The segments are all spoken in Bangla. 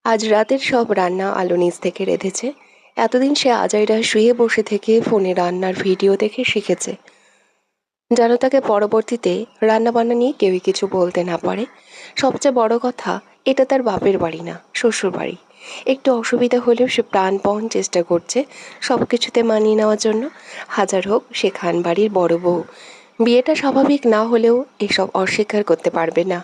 আজ রাতের সব রান্না আলো নিজ থেকে রেঁধেছে। এতদিন সে আজাইরা শুয়ে বসে থেকে ফোনে রান্নার ভিডিও দেখে শিখেছে, যেন তাকে পরবর্তীতে রান্নাবান্না নিয়ে কেউই কিছু বলতে না পারে। সবচেয়ে বড় কথা, এটা তার বাপের বাড়ি না, শ্বশুর বাড়ি। একটু অসুবিধা হলেও সে প্রাণপণ চেষ্টা করছে সব কিছুতে মানিয়ে নেওয়ার জন্য। হাজার হোক সে খান বাড়ির বড় বউ, বিয়েটা স্বাভাবিক না হলেও এসব অস্বীকার করতে পারবে না।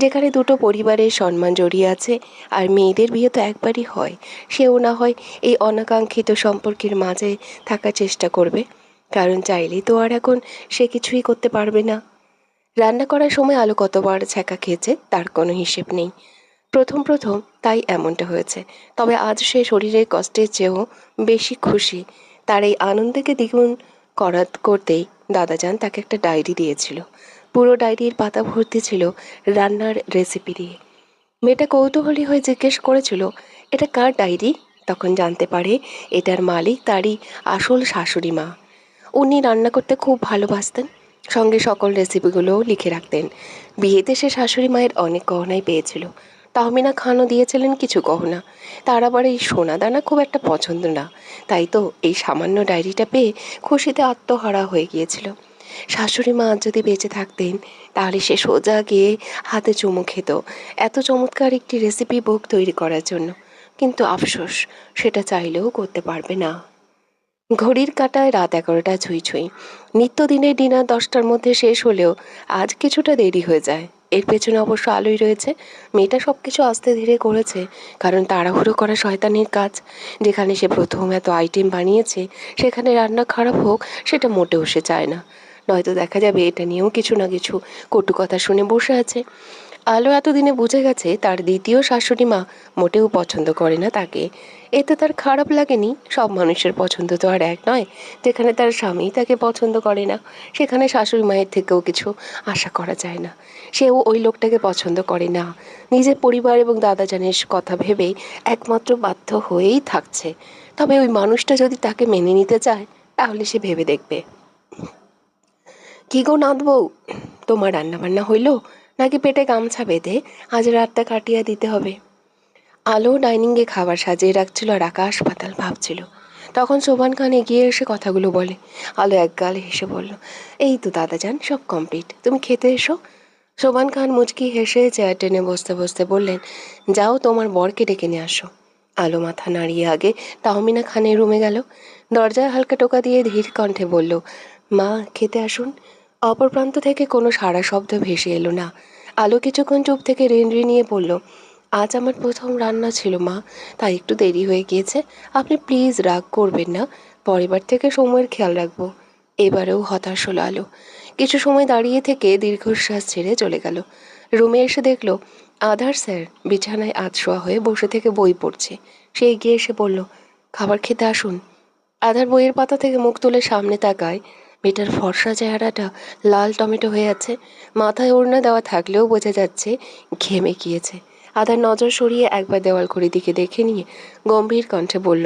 যেখানে দুটো পরিবারের সম্মান জড়িয়ে আছে, আর মেয়েদের বিয়ে তো একবারই হয়, সেও না হয় এই অনাকাঙ্ক্ষিত সম্পর্কের মাঝে থাকার চেষ্টা করবে। কারণ চাইলেই তো আর এখন সে কিছুই করতে পারবে না। রান্না করার সময় আলো কতবার ছ্যাঁকা খেয়েছে তার কোনো হিসেব নেই। প্রথম প্রথম তাই এমনটা হয়েছে। তবে আজ সে শরীরের কষ্টের চেয়েও বেশি খুশি। তার এই আনন্দকে দ্বিগুণ করতেই দাদাজান তাকে একটা ডায়েরি দিয়েছিল। পুরো ডায়েরির পাতা ভর্তি ছিল রান্নার রেসিপি দিয়ে। মেয়েটা কৌতূহলী হয়ে জিজ্ঞেস করেছিল, এটা কার ডায়েরি? তখন জানতে পারে এটার মালিক তারই আসল শাশুড়ি মা। উনি রান্না করতে খুব ভালোবাসতেন, সঙ্গে সকল রেসিপিগুলোও লিখে রাখতেন। বিয়েতে সে শাশুড়ি মায়ের অনেক গহনাই পেয়েছিল। তাহমিনা খানও দিয়েছিলেন কিছু গহনা। তার আবার এই সোনা দানা খুব একটা পছন্দ না, তাই তো এই সামান্য ডায়েরিটা পেয়ে খুশিতে আত্মহারা হয়ে গিয়েছিল। শাশুড়ি মা যদি বেঁচে থাকতেন তাহলে সে সোজা গিয়ে হাতে চুমু খেত এত চমৎকার একটি রেসিপি বুক তৈরি করার জন্য। কিন্তু আফসোস, সেটা চাইলেও করতে পারবে না। ঘড়ির কাঁটায় রাত 11টা ছুঁই ছুঁই। নিত্যদিনের ডিনার 10টার মধ্যে শেষ হলেও আজ কিছুটা দেরি হয়ে যায়। এর পেছনে অবশ্য আলোই রয়েছে। মেয়েটা সব কিছু আস্তে ধীরে করেছে, কারণ তাড়াহুড়ো করা শয়তানির কাজ। যেখানে সে প্রথম এত আইটেম বানিয়েছে, সেখানে রান্না খারাপ হোক সেটা মোটেও সে চায় না। নয়তো দেখা যাবে এটা নিয়েও কিছু না কিছু কটু কথা শুনে বসে আছে। আলো এতদিনে বুঝে গেছে তার দ্বিতীয় শাশুড়ি মা মোটেও পছন্দ করে না তাকে। এতে তার খারাপ লাগেনি। সব মানুষের পছন্দ তো আর এক নয়। যেখানে তার স্বামী তাকে পছন্দ করে না, সেখানে শাশুড়ি মায়ের থেকেও কিছু আশা করা যায় না। সেও ওই লোকটাকে পছন্দ করে না। নিজের পরিবার এবং দাদাজানের কথা ভেবেই একমাত্র বাধ্য হয়েই থাকছে। তবে ওই মানুষটা যদি তাকে মেনে নিতে চায়, তাহলে সে ভেবে দেখবে। কি গো নাথ বউ, তোমার রান্নাবান্না হইল নাকি পেটে গামছা বেঁধে আজ রাতটা কাটিয়ে দিতে হবে? আলো ডাইনিংয়ে খাবার সাজিয়ে রাখছিল আর আকাশ পাতাল ভাবছিল। তখন শোভান খান এগিয়ে এসে কথাগুলো বলে। আলো একগালে হেসে বলল, এই তো দাদাজান, সব কমপ্লিট, তুমি খেতে এসো। শোভান খান মুচকি হেসে চেয়ার টেনে বসতে বসতে বললেন, যাও তোমার বরকে ডেকে নিয়ে আসো। আলো মাথা নাড়িয়ে আগে তাহমিনা খানের রুমে গেল। দরজায় হালকা টোকা দিয়ে ধীর কণ্ঠে বলল, মা খেতে আসুন। অপর প্রান্ত থেকে কোনো সাড়া শব্দ ভেসে এলো না। আলো কিছুক্ষণ চুপ থেকে ঋণঋণিয়ে বলল, আজ আমার প্রথম রান্না ছিল মা, তাই একটু দেরি হয়ে গিয়েছে। আপনি প্লিজ রাগ করবেন না, পরেরবার থেকে সময়ের খেয়াল রাখবো। এবারেও হতাশ হলো আলো। কিছু সময় দাঁড়িয়ে থেকে দীর্ঘশ্বাস ছেড়ে চলে গেল। রুমে এসে দেখলো আধার স্যার বিছানায় আধশোয়া হয়ে বসে থেকে বই পড়ছে। সে এগিয়ে এসে বলল, খাবার খেতে আসুন। আধার বইয়ের পাতা থেকে মুখ তুলে সামনে তাকায়। মেয়েটার ফর্সা চেহারাটা লাল টমেটো হয়ে আছে। মাথায় ওড়না দেওয়া থাকলেও বোঝা যাচ্ছে ঘেমে গিয়েছে। আধার নজর সরিয়ে একবার দেওয়াল ঘড়ির দিকে দেখে নিয়ে গম্ভীর কণ্ঠে বলল,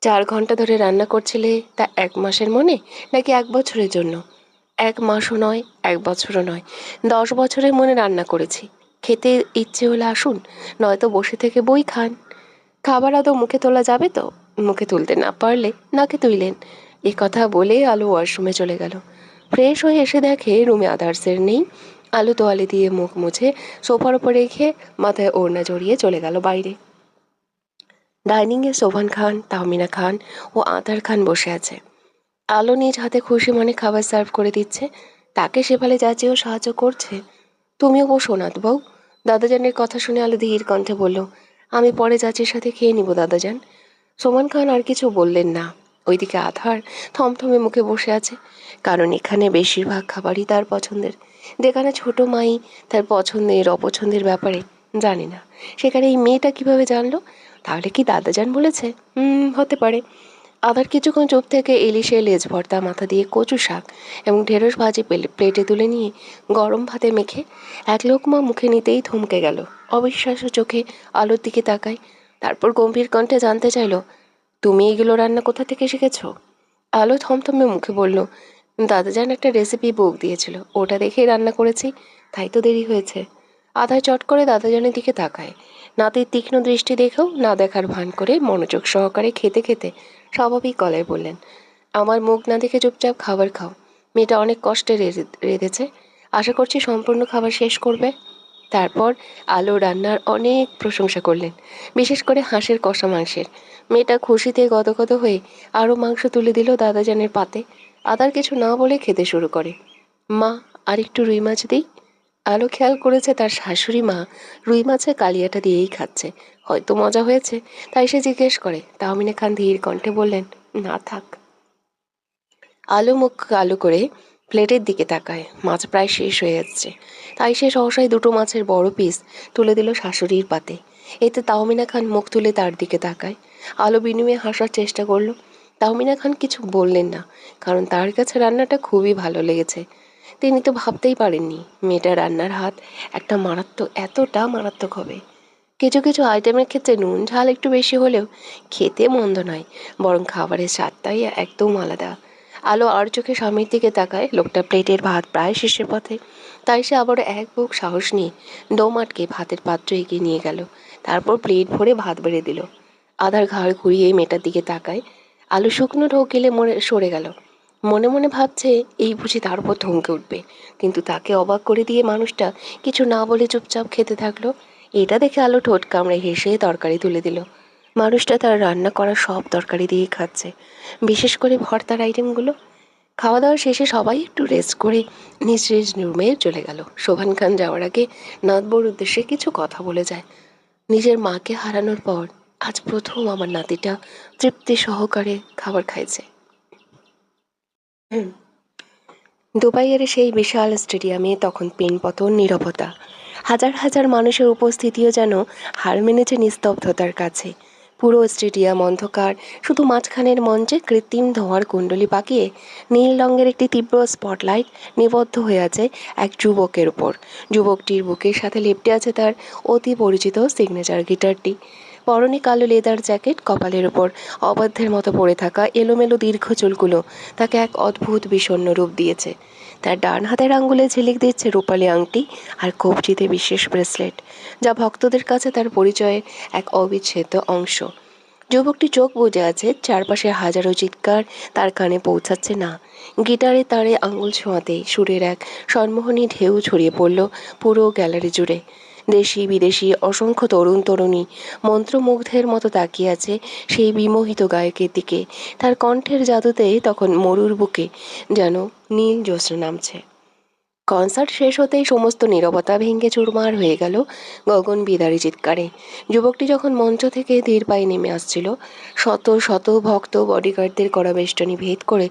4 ঘন্টা ধরে রান্না করছিলে, তা 1 মাসের মনে নাকি 1 বছরের জন্য? 1 মাসও নয়, 1 বছরও নয়, 10 বছরের মনে রান্না করেছি। খেতে ইচ্ছে হলে আসুন, নয়তো বসে থেকে বই খান। খাবার আদৌ মুখে তোলা যাবে তো? মুখে তুলতে না পারলে নাকে তুইলেন। এই কথা বলে আলো ওয়াশরুমে চলে গেল। ফ্রেশ হয়ে এসে দেখে রুমে আদার্সের নেই। আলো তোয়ালে দিয়ে মুখ মুছে সোফার ওপর রেখে মাথায় ওড়না জড়িয়ে চলে গেল বাইরে। ডাইনিংয়ে শোভান খান, তাহমিনা খান ও আতার খান বসে আছে। আলো নিজ হাতে খুশি মনে খাবার সার্ভ করে দিচ্ছে। তাকে সেভালে যাচেও সাহায্য করছে। তুমিও বসো নাথ বউ। দাদাজানের কথা শুনে আলো ধীর কণ্ঠে বলল, আমি পরে চাচির সাথে খেয়ে নিব দাদাজান। সোমান খান আর কিছু বললেন না। ওইদিকে আধার থমথমে মুখে বসে আছে, কারণ এখানে বেশিরভাগ খাবারই তার পছন্দের। যেখানে ছোট মাই তার পছন্দের অপছন্দের ব্যাপারে জানে না, সেখানে এই মেয়েটা কিভাবে জানলো? তাহলে কি দাদাজান বলেছে? হতে পারে। আধার কিছুক্ষণ চুপ থেকে ইলিশের লেজ ভর্তা মাথা দিয়ে কচু শাক এবং ঢেঁড়স ভাজি প্লেটে তুলে নিয়ে গরম ভাতে মেখে এক লোকমা মুখে নিতেই থমকে গেল। অবিশ্বাস্য চোখে আলোর দিকে তাকায়। তারপর গম্ভীর কণ্ঠে জানতে চাইল, তুমি এগুলো রান্না কোথা থেকে শিখেছ? আলো থমথমে মুখে বলল, দাদাজান একটা রেসিপি বুক দিয়েছিল, ওটা দেখেই রান্না করেছি, তাই তো দেরি হয়েছে। আধা চট করে দাদাজানের দিকে তাকায়। নাতির তীক্ষ্ণ দৃষ্টি দেখেও না দেখার ভান করে মনোযোগ সহকারে খেতে খেতে স্বাভাবিক গলায় বললেন, আমার মুখ না দেখে চুপচাপ খাবার খাও। মেয়েটা অনেক কষ্টে রেঁধেছে, আশা করছি সম্পূর্ণ খাবার শেষ করবে। তারপর আলো রান্নার অনেক প্রশংসা করলেন, বিশেষ করে হাঁসের কষা মাংসের। মেয়েটা খুশিতে গদগদ হয়ে আরও মাংস তুলে দিল দাদাজানের পাতে। আদার কিছু না বলে খেতে শুরু করে। মা, আর একটু রুই মাছ দিই। আলো খেয়াল করেছে তার শাশুড়ি মা রুই মাছের কালিয়াটা দিয়েই খাচ্ছে। হয়তো মজা হয়েছে, তাই সে জিজ্ঞেস করে। তাহমিনা খান ধীর কণ্ঠে বললেন, না থাক। আলো মুখ কালো করে প্লেটের দিকে তাকায়। মাছ প্রায় শেষ হয়ে যাচ্ছে, তাই সে সহসাই দুটো মাছের বড় পিস তুলে দিল শাশুড়ির পাতে। এতে তাহমিনা খান মুখ তুলে তার দিকে তাকায়। আলো বিনিময়ে হাসার চেষ্টা করলো। তাহমিনা খান কিছু বললেন না, কারণ তার কাছে রান্নাটা খুবই ভালো লেগেছে। তিনি তো ভাবতেই পারেননি মেয়েটার রান্নার হাত একটা মারাত্মক, এতটা মারাত্মক হবে। কিছু কিছু আইটেমের ক্ষেত্রে নুন ঝাল একটু বেশি হলেও খেতে মন্দ নয়, বরং খাবারের স্বাদটাই একদম আলাদা। আলো আর চোখে স্বামীর দিকে তাকায়। লোকটা প্লেটের ভাত প্রায় শেষের পথে, তাই সে আবারও এক বুক সাহস নিয়ে দম আটকে ভাতের পাত্র এগিয়ে নিয়ে গেল। তারপর প্লেট ভরে ভাত বেড়ে দিল। আধার ঘাড় ঘুরিয়ে মেয়েটার দিকে তাকায়। আলু শুকনো ঢোক গেলে মনে সরে গেল। মনে মনে ভাবছে এই বুঝি তার উপর থমকে উঠবে, কিন্তু তাকে অবাক করে দিয়ে মানুষটা কিছু না বলে চুপচাপ খেতে থাকলো। এটা দেখে আলো ঠোঁট কামড়ে হেসে তরকারি তুলে দিল। মানুষটা তার রান্না করা সব তরকারি দিয়ে খাচ্ছে, বিশেষ করে ভর্তার আইটেমগুলো। খাওয়া দাওয়া শেষে সবাই একটু রেস্ট করে নিজ নিজ রুমে চলে গেল। শোভান খান যাওয়ার আগে নাতবর উদ্দেশ্যে কিছু কথা বলে যায়। নিজের মাকে হারানোর পর আজ প্রথম আমার নাতিটা তৃপ্তি সহকারে খাবার খাইছে। দুবাইয়ের সেই বিশাল স্টেডিয়ামে তখন পিনপতন, নীরবতা। হাজার হাজার মানুষের উপস্থিতিও যেন হার মেনেছে নিস্তব্ধতার কাছে। পুরো স্টেডিয়াম অন্ধকার, শুধু মাঝখানের মঞ্চে কৃত্রিম ধোঁয়ার কুণ্ডলি পাকিয়ে নীল রঙের একটি তীব্র স্পটলাইট নিবদ্ধ হয়ে আছে এক যুবকের উপর। যুবকটির বুকের সাথে লেপ্টে আছে তার অতি পরিচিত সিগনেচার গিটারটি। পরনে কালো লেদার জ্যাকেট, কপালের ওপর অবাধ্যের মতো পড়ে থাকা এলোমেলো দীর্ঘ চুলগুলো তাকে এক অদ্ভুত বিষণ্ণ রূপ দিয়েছে। তার ডান হাতের আঙ্গুলে ঝিলিক দিচ্ছে রূপালি আংটি আর কবজিতে বিশেষ ব্রেসলেট, যা ভক্তদের কাছে তার পরিচয়ের এক অবিচ্ছেদ্য অংশ। যুবকটি চোখ বুজে আছে, চারপাশে হাজারো চিৎকার তার কানে পৌঁছাচ্ছে না। গিটারে তারে আঙুল ছোঁয়াতেই সুরের এক সন্মোহনী ঢেউ ছড়িয়ে পড়ল পুরো গ্যালারি জুড়ে। দেশি বিদেশি অসংখ্য তরুণ তরুণী মন্ত্রমুগ্ধের মতো তাকিয়ে আছে সেই বিমোহিত গায়কের দিকে। তার কণ্ঠের জাদুতে তখন মরুর বুকে যেন নীল জ্যোৎস্না নামছে। কনসার্ট শেষ হতেই সমস্ত নীরবতা ভেঙে চুরমার হয়ে গেল গগন বিদারী চিৎকারে। যুবকটি যখন মঞ্চ থেকে ধীর পায়ে নেমে আসছিল, শত শত ভক্ত বডিগার্ডদের করা বেষ্টনী ভেদ করে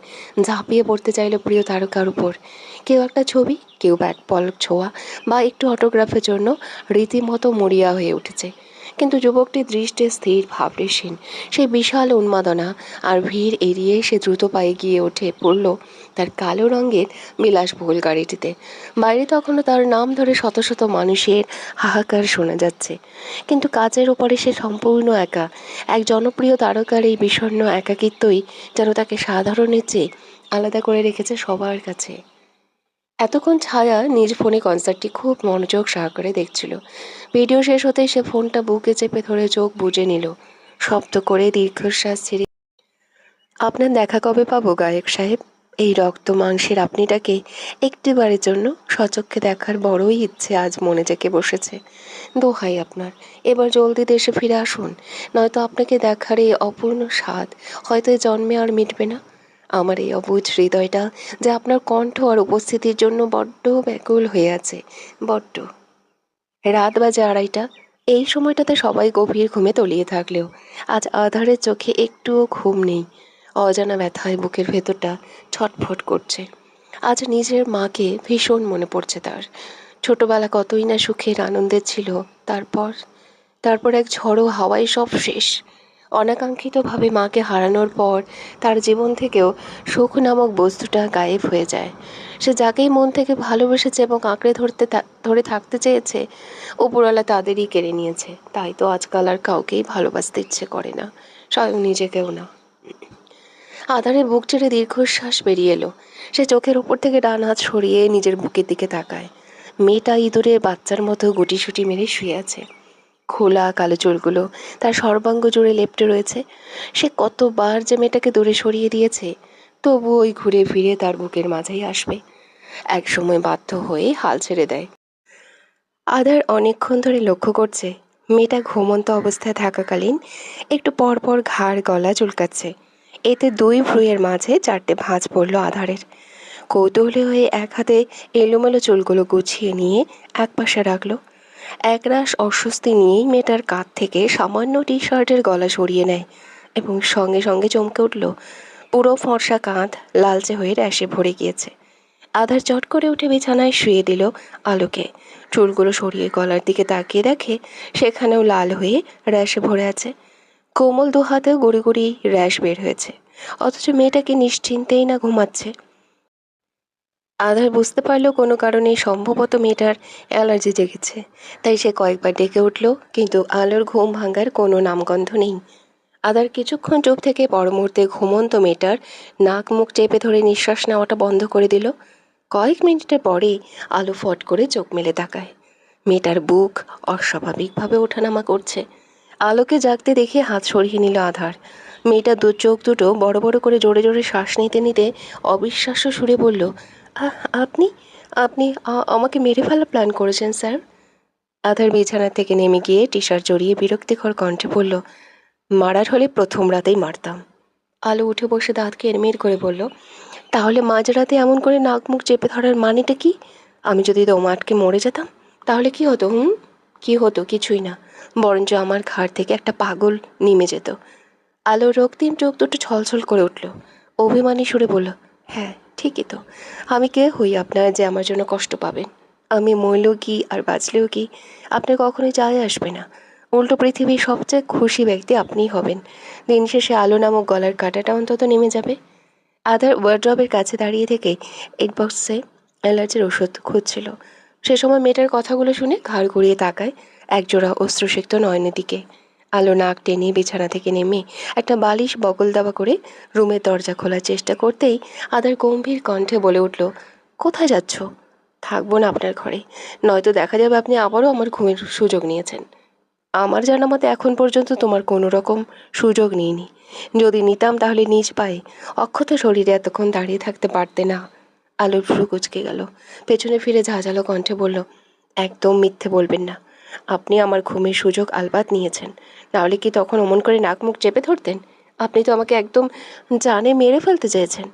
ঝাঁপিয়ে পড়তে চাইল প্রিয় তারকার উপর। কেউ একটা ছবি, কেউ ব্যাট বল ছোঁয়া বা একটু অটোগ্রাফের জন্য রীতিমতো মরিয়া হয়ে উঠেছে। কিন্তু যুবকটি দৃষ্টে স্থির, ভাবলেশীন। সেই বিশাল উন্মাদনা আর ভিড় এড়িয়ে সে দ্রুত পায়ে গিয়ে ওঠে পড়ল তার কালো রঙের বিলাসবহুল গাড়িটিতে। বাইরে তখনও তার নাম ধরে শত শত মানুষের হাহাকার শোনা যাচ্ছে, কিন্তু কাচের ওপরে সে সম্পূর্ণ একা। এক জনপ্রিয় তারকার এই বিষণ্ণ একাকিত্বই যেন তাকে সাধারণের চেয়ে আলাদা করে রেখেছে সবার কাছে। এতক্ষণ ছায়া নিজ ফোনে কনসার্টটি খুব মনোযোগ সহকারে দেখছিল। ভিডিও শেষ হতেই সে ফোনটা বুকে চেপে ধরে চোখ বুজে নিল। শব্দ করে দীর্ঘশ্বাস ছেড়ে, আপনার দেখা কবে পাবো গায়ক সাহেব? এই রক্ত মাংসের আপনিটাকে একটিবারের জন্য সচক্ষে দেখার বড়ই ইচ্ছে আজ মনে জেগে বসেছে। দোহাই আপনার, এবার জলদি দেশে ফিরে আসুন, নয়তো আপনাকে দেখার এই অপূর্ণ স্বাদ হয়তো এ জন্মে আর মিটবে না। আমার এই অবুঝ হৃদয়টা যে আপনার কণ্ঠ আর উপস্থিতির জন্য বড্ড ব্যাকুল হয়ে আছে, বড্ড। রাত বাজে 2:30। এই সময়টাতে সবাই গভীর ঘুমে তলিয়ে থাকলেও আজ আঁধারের চোখে একটুও ঘুম নেই। অজানা ব্যথায় বুকের ভেতরটা ছটফট করছে। আজ নিজের মাকে ভীষণ মনে পড়ছে তার। ছোটবেলা কতই না সুখের আনন্দের ছিল, তারপর তারপর এক ঝড়ো হাওয়ায় সব শেষ। অনাকাঙ্ক্ষিতভাবে মাকে হারানোর পর তার জীবন থেকেও সুখ নামক বস্তুটা গায়েব হয়ে যায়। সে যাকেই মন থেকে ভালোবেসেছে এবং আঁকড়ে ধরে থাকতে চেয়েছে, উপরওয়ালা তাদেরই কেড়ে নিয়েছে। তাই তো আজকাল আর কাউকেই ভালোবাসতে ইচ্ছে করে না, স্বয়ং নিজেকেও না। আধারে বুক ছেড়ে দীর্ঘশ্বাস বেরিয়ে এলো। সে চোখের উপর থেকে ডান হাত সরিয়ে নিজের বুকের দিকে তাকায়। মেয়েটা ইঁদুরের বাচ্চার মতো গুটিসুটি মেরে শুয়ে আছে। খোলা কালো চুলগুলো তার সর্বাঙ্গ জুড়ে লেপ্টে রয়েছে। সে কতবার যে মেয়েটাকে দূরে সরিয়ে দিয়েছে, তবু ওই ঘুরে ফিরে তার বুকের মাঝেই আসবে। এক সময় বাধ্য হয়ে হাল ছেড়ে দেয়। আধার অনেকক্ষণ ধরে লক্ষ্য করছে মেয়েটা ঘুমন্ত অবস্থায় থাকাকালীন একটু পর পর ঘাড় গলা চুলকাচ্ছে। এতে দুই ভ্রুয়ের মাঝে 4টে ভাঁজ পড়ল আধারের। কৌতূহলী হয়ে এক হাতে এলোমেলো চুলগুলো গুছিয়ে নিয়ে একপাশে রাখল। একরাশ অস্বস্তি নিয়েই মেয়েটার কাঁধ থেকে সামান্য টি শার্টের গলা সরিয়ে নেয় এবং সঙ্গে সঙ্গে চমকে উঠল। পুরো ফর্সা কাঁধ লালচে হয়ে র্যাশে ভরে গিয়েছে। আধার চট করে উঠে বিছানায় শুয়ে দিল আলোকে। চুলগুলো সরিয়ে গলার দিকে তাকিয়ে দেখে সেখানেও লাল হয়ে র্যাশে ভরে আছে। কোমল দু হাতেও গুড়ি গুড়ি র্যাশ বের হয়েছে, অথচ মেয়েটাকে নিশ্চিন্তেই না ঘুমাচ্ছে। আধার বুঝতে পারলো কোনো কারণে সম্ভবত মেয়েটার অ্যালার্জি জেগেছে, তাই সে কয়েকবার ডেকে উঠল, কিন্তু আলোর ঘুম ভাঙার কোনো নামগন্ধ নেই। আধার কিছুক্ষণ চুপ থেকে পর মুহূর্তে ঘুমন্ত মেয়েটার নাক মুখ চেপে ধরে নিঃশ্বাস নেওয়াটা বন্ধ করে দিল। কয়েক মিনিটের পরেই আলো ফট করে চোখ মেলে তাকায়। মেয়েটার বুক অস্বাভাবিকভাবে ওঠানামা করছে। আলোকে জাগতে দেখে হাত সরিয়ে নিল আধার। মেয়েটা চোখ দুটো বড় বড় করে জোরে জোরে শ্বাস নিতে নিতে অবিশ্বাস্য সুরে বলল, আপনি আপনি আমাকে মেরে ফেলার প্ল্যান করেছেন স্যার? আধার বিছানা থেকে নেমে গিয়ে টি শার্ট জড়িয়ে বিরক্তিকর কণ্ঠে বলল, মারার হলে প্রথম রাতেই মারতাম। আলো উঠে বসে দাঁত কেরমের করে বলল, তাহলে মাঝরাতে এমন করে নাক মুখ চেপে ধরার মানেটা কি? আমি যদি দম আটকে মরে যেতাম তাহলে কি হতো? কি হতো? কিছুই না, বরঞ্চ আমার ঘাড় থেকে একটা পাগল নেমে যেত। আলোর রক্তিম চোখ দুটো ছলছল করে উঠল। অভিমানী সুরে বলল, হ্যাঁ ঠিকই তো। আমি কে হই আপনার যে আমার জন্য কষ্ট পাবেন? আমি মরলেও কি আর বাঁচলেও কি আপনার কখনোই যায় আসবে না। উল্টো পৃথিবীর সবচেয়ে খুশি ব্যক্তি আপনিই হবেন। দিন শেষে আলো নামক গলার কাঁটাটা অন্তত নেমে যাবে। আধার ওয়ার্ড্রবের কাছে দাঁড়িয়ে থেকে ইনবক্সে অ্যালার্জির ওষুধ খুঁজছিল। সে সময় মেয়েটার কথাগুলো শুনে ঘাড় ঘুরিয়ে তাকায় একজোড়া অশ্রুসিক্ত নয়নের দিকে। আলো নাক টেনে বিছানা থেকে নেমে একটা বালিশ বগল দাবা করে রুমের দরজা খোলার চেষ্টা করতেই আধার গম্ভীর কণ্ঠে বলে উঠল, কোথায় যাচ্ছ? থাকবো না আপনার ঘরে, নয়তো দেখা যাবে আপনি আবারও আমার ঘুমের সুযোগ নিয়েছেন। আমার জানা মতে এখন পর্যন্ত তোমার কোনো রকম সুযোগ নিইনি। যদি নিতাম তাহলে নিজ পায়ে অক্ষত শরীরে এতক্ষণ দাঁড়িয়ে থাকতে পারতে না। আলোর ভ্রু কুঁচকে গেল। পেছনে ফিরে ঝাঁঝালো কণ্ঠে বলল, একদম মিথ্যে বলবেন না। আপনি আমার ঘুমের সুযোগ আলবাত নিয়েছেন, নাহলে কি তখন অমন করে নাক মুখ চেপে ধরতেন? আপনি তো আমাকে একদম জানে মেরে ফেলতে চেয়েছেন।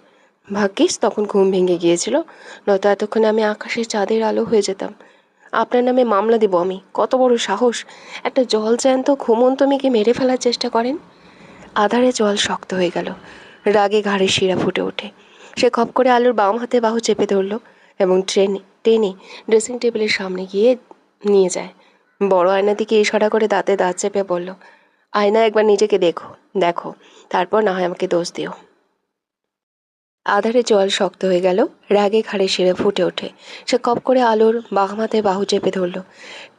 ভাগ্যিস তখন ঘুম ভেঙে গিয়েছিল, নয়তো এতক্ষণে আমি আকাশের চাঁদের আলো হয়ে যেতাম। আপনার নামে মামলা দিব আমি। কত বড় সাহস, একটা জলজ্যান্ত ঘুমন্ত মেয়েকে মেরে ফেলার চেষ্টা করেন? আধারে জল শক্ত হয়ে গেল। রাগে ঘাড়ে শিরা ফুটে ওঠে। সে খপ করে আলুর বাম হাতে বাহু চেপে ধরল এবং টেনে ড্রেসিং টেবিলের সামনে গিয়ে নিয়ে যায়। বড় আয়নার দিকে ইশারা করে দাঁতে দাঁত চেপে বলল, আয়না একবার নিজেকে দেখো দেখো, তারপর না হয় আমাকে দোষ দিও। আধারে জল শক্ত হয়ে গেল। রাগে ঘাড়ে শিরে ফুটে ওঠে। সে কপ করে আলোর বাম হাতে বাহু চেপে ধরল,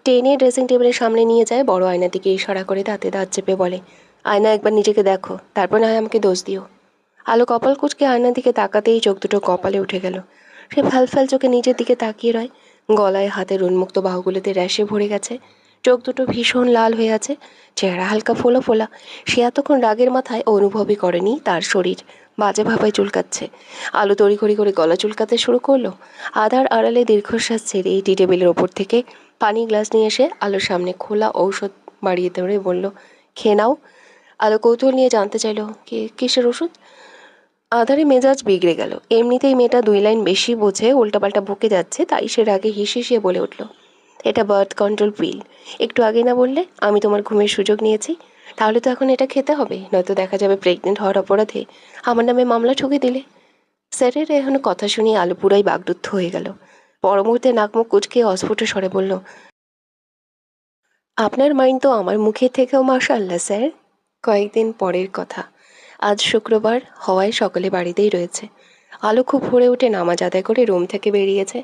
টেনে ড্রেসিং টেবিলের সামনে নিয়ে যায়। বড় আয়নার দিকে ইশারা করে দাঁতে দাঁত চেপে বলে, আয়না একবার নিজেকে দেখো, তারপর না হয় আমাকে দোষ দিও। আলো কপাল কুঁচকে আয়নার দিকে তাকাতেই চোখ দুটো কপালে উঠে গেল। সে ফ্যাল চোখে নিজের দিকে তাকিয়ে রয়। গলায় হাতের উন্মুক্ত বাহুগুলোতে র্যাশে ভরে গেছে। চোখ দুটো ভীষণ লাল হয়ে আছে। চেহারা হালকা ফোলা ফোলা। সে এতক্ষণ রাগের মাথায় অনুভবই করেনি তার শরীর বাজে ভাবায় চুলকাচ্ছে। আলো তড়িঘড়ি করে গলা চুলকাতে শুরু করলো। আধার আড়ালে দীর্ঘশ্বাস ছেড়ে টি টেবিলের ওপর থেকে পানি গ্লাস নিয়ে এসে আলোর সামনে খোলা ঔষধ বাড়িয়ে ধরে বলল, খেয়ে নাও। আলো কৌতূহল নিয়ে জানতে চাইল, কিসের ওষুধ? আধারে মেজাজ বিগড়ে গেল। এমনিতেই মেয়েটা 2 লাইন বেশি বোঝে, উল্টাপাল্টা বকে যাচ্ছে, তাই সে রাগে হিসিয়ে বলে উঠল, এটা বার্থ কন্ট্রোল পিল। একটু আগে না বললে আমি তোমার ঘুমের সুযোগ নিয়েছি? তাহলে তো এখন এটা খেতে হবে, নয়তো দেখা যাবে প্রেগনেন্ট হওয়ার অপরাধে আমার নামে মামলা ঠুকে দিলে। স্যারের এখনো কথা শুনিয়ে আলো পুরাই বাগদুদ্ধ হয়ে গেল। পর মুহূর্তে নাকমুখ কুচকে অস্ফুট স্বরে বলল, আপনার মাইন্ড তো আমার মুখের থেকেও মাশাআল্লাহ স্যার। কয়েকদিন পরের কথা। আজ শুক্রবার হওয়ায় সকলে বাড়িতেই রয়েছে। আলো খুব ভোরে উঠে নামাজ আদায় করে রুম থেকে বেরিয়েছে।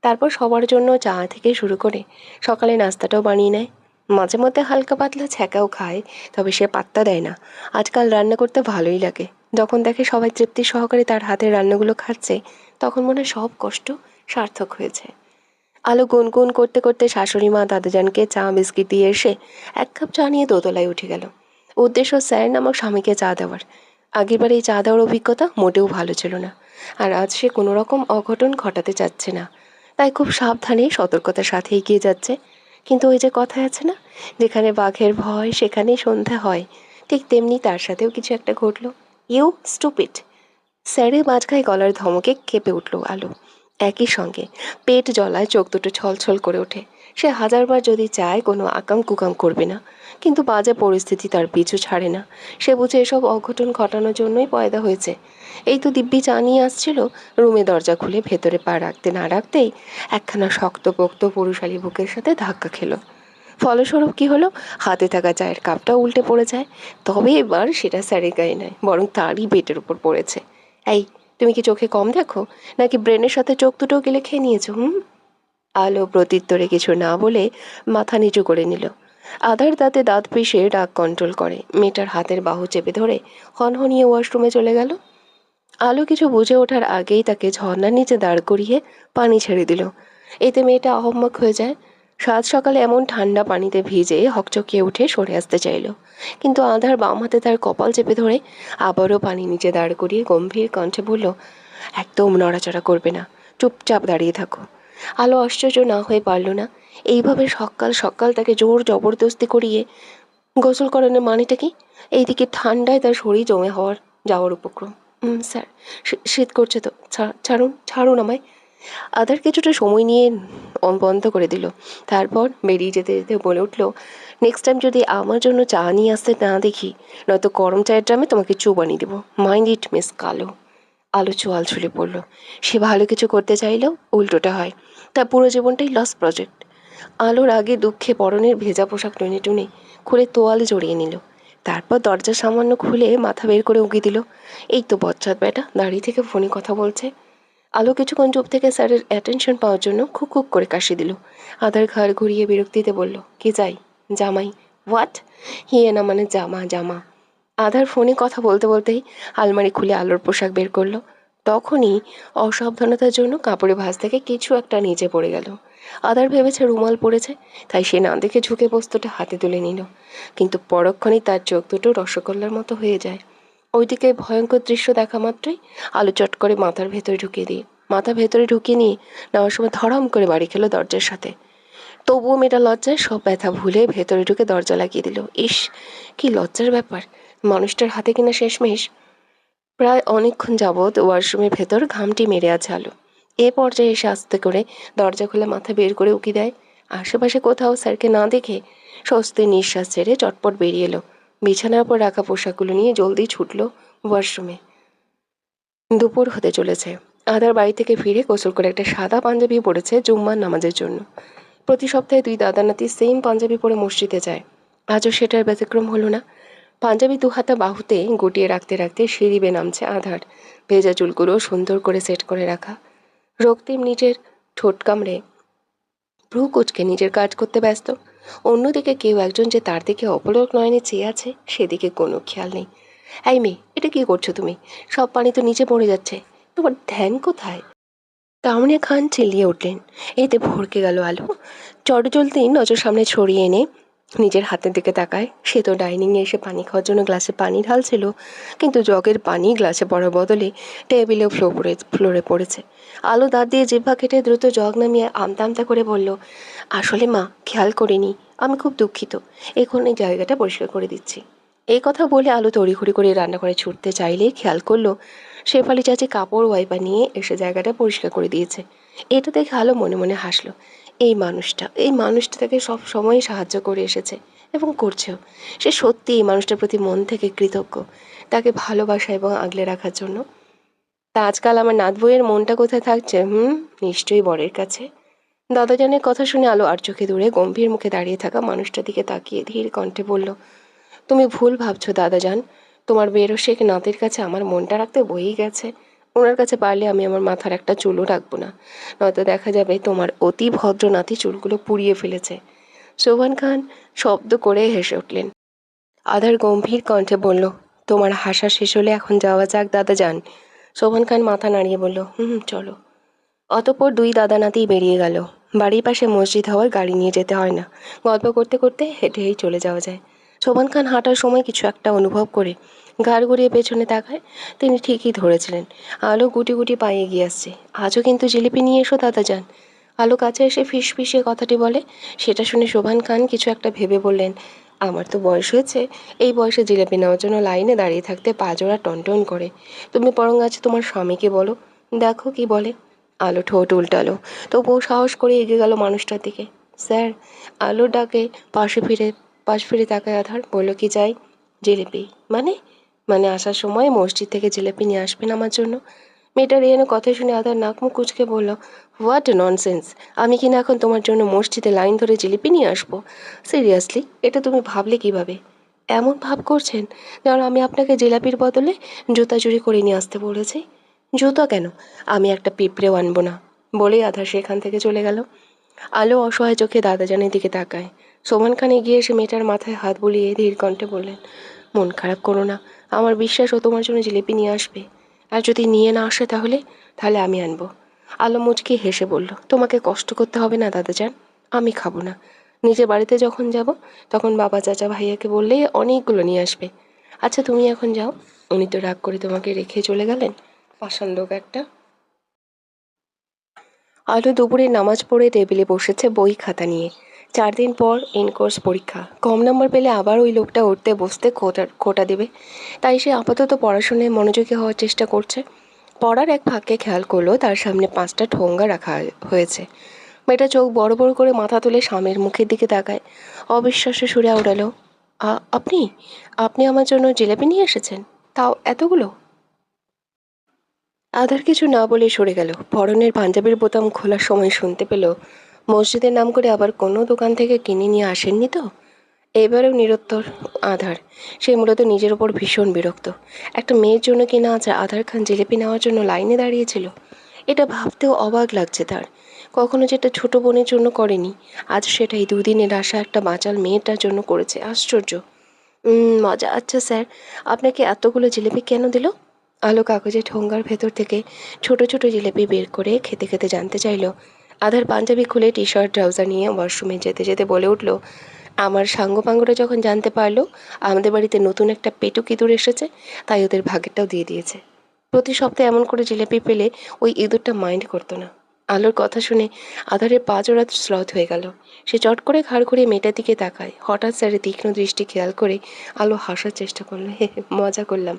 তারপর সবার জন্য চা থেকে শুরু করে সকালে নাস্তাটাও বানিয়ে নেয়। মাঝে মধ্যে হালকা পাতলা ছ্যাঁকাও খায়, তবে সে পাত্তা দেয় না। আজকাল রান্না করতে ভালোই লাগে। যখন দেখে সবাই তৃপ্তি সহকারে তার হাতের রান্নাগুলো খাচ্ছে, তখন মনে সব কষ্ট সার্থক হয়েছে। আলো গুনগুন করতে করতে শাশুড়ি মা দাদাজানকে চা বিস্কিট দিয়ে এসে 1 কাপ চা নিয়ে দোতলায় উঠে গেল। উদ্দেশ্য স্যার নামক স্বামীকে চা দেওয়ার। আগেরবার এই চা দেওয়ার অভিজ্ঞতা মোটেও ভালো ছিল না, আর আজ সে কোনো রকম অঘটন ঘটাতে চাচ্ছে না, তাই খুব সাবধানে সতর্কতার সাথে এগিয়ে যাচ্ছে। কিন্তু ওই যে কথায় আছে না, যেখানে বাঘের ভয় সেখানেই সন্ধ্যা হয়, ঠিক তেমনি তার সাথেও কিছু একটা ঘটল। You stupid! স্যারের মাঝখানে গলার ধমকে কেঁপে উঠল আলো। একই সঙ্গে পেট জ্বলায়, চোখ দুটো ছলছল করে ওঠে। সে হাজারবার যদি চায় কোনো আকাম কুকাম করবে না, কিন্তু বাজে পরিস্থিতি তার পিছু ছাড়ে না। সে বুঝে এসব অঘটন ঘটানোর জন্যই পয়দা হয়েছে। এই তো দিব্যি চা নিয়ে আসছিল, রুমে দরজা খুলে ভেতরে পা রাখতে না রাখতেই একখানা শক্তপোক্ত পুরুষালী বুকের সাথে ধাক্কা খেলো। ফলস্বরূপ কী হলো, হাতে থাকা চায়ের কাপটা উল্টে পড়ে যায়। তবে এবার সেটা স্যারের গায়ে নয়, বরং তারই পেটের উপর পড়েছে। এই, তুমি কি চোখে কম দেখো, নাকি ব্রেনের সাথে চোখ দুটো গেলে খেয়ে নিয়েছো? আলো প্রত্যুত্তরে কিছু না বলে মাথা নিচু করে নিল। আধার দাঁতে দাঁত পিষে রাগ কন্ট্রোল করে মেয়েটার হাতের বাহু চেপে ধরে হনহনিয়ে ওয়াশরুমে চলে গেল। আলো কিছু বুঝে ওঠার আগেই তাকে ঝর্ণার নিচে দাঁড় করিয়ে পানি ছেড়ে দিল। এতে মেয়েটা আহম্মক হয়ে যায়। সাত সকালে এমন ঠান্ডা পানিতে ভিজে হকচকিয়ে উঠে সরে আসতে চাইল, কিন্তু আধার বাম হাতে তার কপাল চেপে ধরে আবারও পানি নিচে দাঁড় করিয়ে গম্ভীর কণ্ঠে বলল, একদম নড়াচড়া করবে না, চুপচাপ দাঁড়িয়ে থাকো। আলো আশ্চর্য না হয়ে পারল না, এইভাবে সকাল সকাল তাকে জোর জবরদস্তি করিয়ে গোসল করানোর মানেটা কি? এইদিকে ঠান্ডায় তার শরীর জমে যাওয়ার উপক্রম। স্যার, শীত করছে তো, ছাড়ুন ছাড়ুন আমায়। আধার কিছুটা সময় নিয়ে বন্ধ করে দিল। তারপর বেরিয়ে যেতে যেতে বলে উঠল, নেক্সট টাইম যদি আমার জন্য চা নিয়ে আসতে না দেখি, নয়তো গরম চায়ের ড্রামে তোমাকে চুবানি দেবো। মাইন্ড ইট মিস কালো। আলো চোয়াল ছুলে পড়ল। সে ভালো কিছু করতে চাইলেও উল্টোটা হয়, তার পুরো জীবনটাই লস প্রজেক্ট। আলোর আগে দুঃখে পরনের ভেজা পোশাক টেনে টুনে খুলে তোয়ালে জড়িয়ে নিল। তারপর দরজা সামান্য খুলে মাথা বের করে উঁকি দিল। এই তো বচ্চাত বেটা দাঁড়িয়ে থেকে ফোনে কথা বলছে। আলো কিছুক্ষণ চুপ থেকে স্যারের অ্যাটেনশন পাওয়ার জন্য খুক খুক করে কাশি দিল। আধার ঘাড় ঘুরিয়ে বিরক্তিতে বলল, কে চাই? জামাই। হোয়াট? হিয়েনা মানে জামা জামা। আধার ফোনে কথা বলতে বলতেই আলমারি খুলে আলোর পোশাক বের করলো। তখনই অসাবধানতার জন্য কাপড়ে ভাঁজ থেকে কিছু একটা নিচে পড়ে গেল। আধার ভেবেছে রুমাল পড়েছে, তাই সে না দেখে ঝুঁকে বস্তুটা হাতে তুলে নিল। কিন্তু পরক্ষণেই তার চোখ দুটো রসগোল্লার মতো হয়ে যায়। ওইদিকে ভয়ঙ্কর দৃশ্য দেখা মাত্রই আলো চট করে মাথা ভেতরে ঢুকিয়ে নিয়ে নেওয়ার সময় ধড়াম করে বাড়ি খেলো দরজার সাথে। তবুও মেয়েটা লজ্জায় সব ব্যথা ভুলে ভেতরে ঢুকে দরজা লাগিয়ে দিল। ইস, কি লজ্জার ব্যাপার! মানুষটার হাতে কিনা শেষমেশ। প্রায় অনেকক্ষণ যাবৎ ওয়াশরুমের ভেতর ঘামটি মেরে আছে আলো। এ পর্যায়ে এসে আস্তে করে দরজা খুলে মাথা বের করে উকি দেয়। আশেপাশে কোথাও স্যারকে না দেখে স্বস্তির নিঃশ্বাস ছেড়ে চটপট বেরিয়ে এলো। বিছানার উপর রাখা পোশাকগুলো নিয়ে জলদি ছুটল ওয়াশরুমে। দুপুর হতে চলেছে। আধার বাড়ি থেকে ফিরে গোসল করে একটা সাদা পাঞ্জাবি পরেছে জুম্মার নামাজের জন্য। প্রতি সপ্তাহে 2 দাদা নাতি সেম পাঞ্জাবি পরে মসজিদে যায়। আজও সেটার ব্যতিক্রম হলো না। পাঞ্জাবি 2 হাতা বাহুতে গুটিয়ে রাখতে রাখতে সিঁড়ি বেয়ে নামছে আধার। ভেজা চুলগুলো সুন্দর করে সেট করে রাখা। রক্তিম নিজের ঠোঁট কামড়ে ভ্রু কুঁচকে নিজের কাজ করতে ব্যস্ত। অন্যদিকে কেউ একজন যে তার দিকে অপলক নয়নে চেয়ে আছে, সেদিকে কোনো খেয়াল নেই। এই মেয়ে, এটা কি করছো তুমি? সব পানি তো নিচে পড়ে যাচ্ছে, তোমার ধ্যান কোথায়? তাহমিনা খান চিল্লিয়ে উঠলেন। এতে ভড়কে গেল আলো। চটজলদি নজর সামনে ছড়িয়ে এনে নিজের হাতের দিকে তাকায়। সে তো ডাইনিংয়ে এসে পানি খাওয়ার জন্য গ্লাসে পানি ঢালছিল, কিন্তু জগের পানি গ্লাসে পড়ার বদলে টেবিলে ফ্লোরে পড়েছে। আলো দাঁত দিয়ে জিহ্বা কেটে দ্রুত জগ নামিয়ে আমতা আমতা করে বলল, আসলে মা, খেয়াল করিনি, আমি খুব দুঃখিত, এখন এই জায়গাটা পরিষ্কার করে দিচ্ছি। এই কথা বলে আলো তড়িঘড়ি করে রান্নাঘরে ছুটতে চাইলে খেয়াল করলো শেফালি চাচি কাপড় ওয়াইপার নিয়ে এসে জায়গাটা পরিষ্কার করে দিয়েছে। এটা দেখে আলো মনে মনে হাসলো। এই মানুষটা তাকে সব সময় সাহায্য করে এসেছে এবং করছেও। সে সত্যি এই মানুষটার প্রতি মন থেকে কৃতজ্ঞ, তাকে ভালোবাসা এবং আগলে রাখার জন্য। তা আজকাল আমার নাত বইয়ের মনটা কোথায় থাকছে? নিশ্চয়ই বরের কাছে। দাদাজানের কথা শুনে আলো আর চোখে দূরে গম্ভীর মুখে দাঁড়িয়ে থাকা মানুষটার দিকে তাকিয়ে ধীর কণ্ঠে বলল, তুমি ভুল ভাবছো দাদাজান। তোমার বেরোশেখ নাতির কাছে আমার মনটা রাখতে বই গেছে। ওনার কাছে পারলে আমি আমার মাথার একটা চুলও রাখবো না, নয়তো দেখা যাবে তোমার অতি ভদ্র নাতি চুলগুলো পুড়িয়ে ফেলেছে। সোভান খান শব্দ করে হেসে উঠলেন। আধার গম্ভীর কণ্ঠে বলল, তোমার হাসা শেষ হলে এখন যাওয়া যাক দাদাজান। সোভান খান মাথা নাড়িয়ে বলল, চলো। অতঃপর 2 দাদা নাতি বেরিয়ে গেল। বাড়ির পাশে মসজিদ হওয়ার গাড়ি নিয়ে যেতে হয় না, গল্প করতে করতে হেঁটেই চলে যাওয়া যায়। শোভন খান হাঁটার সময় কিছু একটা অনুভব করে ঘাড় ঘুরিয়ে পেছনে তাকায়। তিনি ঠিকই ধরেছিলেন, আলো গুটি গুটি পায়ে এগিয়ে আসছে। আজও কিন্তু জিলিপি নিয়ে এসো দাদা যান। আলো কাছে এসে ফিস ফিসিয়ে কথাটি বলে। সেটা শুনে শোভন খান কিছু একটা ভেবে বললেন, আমার তো বয়স হয়েছে, এই বয়সে জিলিপি নেওয়ার জন্য লাইনে দাঁড়িয়ে থাকতে পা জোড়া টনটন করে। তুমি বরং আজ তোমার স্বামীকে বলো, দেখো কি বলে। আলো ঠোঁট উল্টালো, তবুও সাহস করে এগিয়ে গেল মানুষটার দিকে। স্যার। আলোর ডাকে পাশ ফিরে তাকায় আধার। বলল, কি চাই? জিলিপি। মানে? মানে আসার সময় মসজিদ থেকে জিলিপি নিয়ে আসবেন আমার জন্য। মেয়েটার এনো কথা শুনে আধার নাক মুখ কুঁচকে বলল, হোয়াট ননসেন্স! আমি কিনা এখন তোমার জন্য মসজিদে লাইন ধরে জিলিপি নিয়ে আসবো? সিরিয়াসলি, এটা তুমি ভাবলে কিভাবে? এমন ভাব করছেন যেন আমি আপনাকে জিলাপির বদলে জুতা চুরি করে নিয়ে আসতে বলেছি। জুতো কেন? আমি একটা পিঁপড়েও আনবো না। বলেই আধার সেখান থেকে চলে গেল। আলো অসহায় চোখে দাদাজানের দিকে তাকায়। সোমান খান এগিয়ে এসে মেয়েটার মাথায় হাত বুলিয়ে ধীর কণ্ঠে বললেন, মন খারাপ করো না, আমার বিশ্বাস ও তোমার জন্য জিলিপি নিয়ে আসবে। আর যদি নিয়ে না আসে তাহলে তাহলে আমি আনবো। আলো মুচকি হেসে বলল, তোমাকে কষ্ট করতে হবে না দাদাজান, আমি খাবো না। নিজের বাড়িতে যখন যাব তখন বাবা চাচা ভাইয়াকে বললেই অনেকগুলো নিয়ে আসবে। আচ্ছা তুমি এখন যাও। উনি তো রাগ করে তোমাকে রেখে চলে গেলেন, পাষাণ লোক একটা। আলো দুপুরে নামাজ পড়ে টেবিলে বসেছে বই খাতা নিয়ে। 4 দিন পর ইনকোর্স পরীক্ষা। কম নম্বর পেলে আবার ওই লোকটা উঠতে বসতে খোটা দেবে। তাই সে আপাতত পড়াশোনায় মনোযোগী হওয়ার চেষ্টা করছে। পড়ার এক ফাঁকে খেয়াল করলো তার সামনে 5টা ঠোঙ্গা রাখা হয়েছে। মেয়েটা চোখ বড় বড় করে মাথা তুলে স্বামীর মুখের দিকে তাকায়। অবিশ্বাস্য সুরে উড়ালো, আপনি আপনি আমার জন্য জিলাপি নিয়ে এসেছেন? তাও এতগুলো? আধার কিছু না বলে সরে গেল। পরনের পাঞ্জাবির বোতাম খোলার সময় শুনতে পেল, মসজিদের নাম করে আবার কোনো দোকান থেকে কিনে নিয়ে আসেননি তো? এবারেও নিরুত্তর আধার। সে মূলত নিজের ওপর ভীষণ বিরক্ত। একটা মেয়ের জন্য কিনা আজ আধার খান জিলিপি নেওয়ার জন্য লাইনে দাঁড়িয়েছিল। এটা ভাবতেও অবাক লাগছে তার। কখনো যেটা ছোট বোনের জন্য করেনি, আজ সেটাই দুদিনের আশা একটা বাঁচাল মেয়েটার জন্য করেছে। আশ্চর্য। মজা। আচ্ছা স্যার, আপনাকে এতগুলো জিলিপি কেন দিল? আলো কাগজের ঠোঙ্গার ভেতর থেকে ছোট ছোট জিলিপি বের করে খেতে খেতে জানতে চাইল। আধার পাঞ্জাবি খুলে টি শার্ট ট্রাউজার নিয়ে ওয়াশরুমে যেতে যেতে বলে উঠল, আমার সাঙ্গপাঙ্গরা যখন জানতে পারলো আমাদের বাড়িতে নতুন একটা পেটুক ইঁদুর এসেছে, তাই ওদের ভাগেরটাও দিয়ে দিয়েছে। প্রতি সপ্তাহে এমন করে জিলিপি পেলে ওই ইঁদুরটা মাইন্ড করতো না। আলোর কথা শুনে আধারের পা জোড়া স্লথ হয়ে গেল। সে চট করে ঘাড় ঘুরে মেয়েটার দিকে তাকায়। হঠাৎ স্যারের তীক্ষ্ণ দৃষ্টি খেয়াল করে আলো হাসার চেষ্টা করলো, হে হে, মজা করলাম।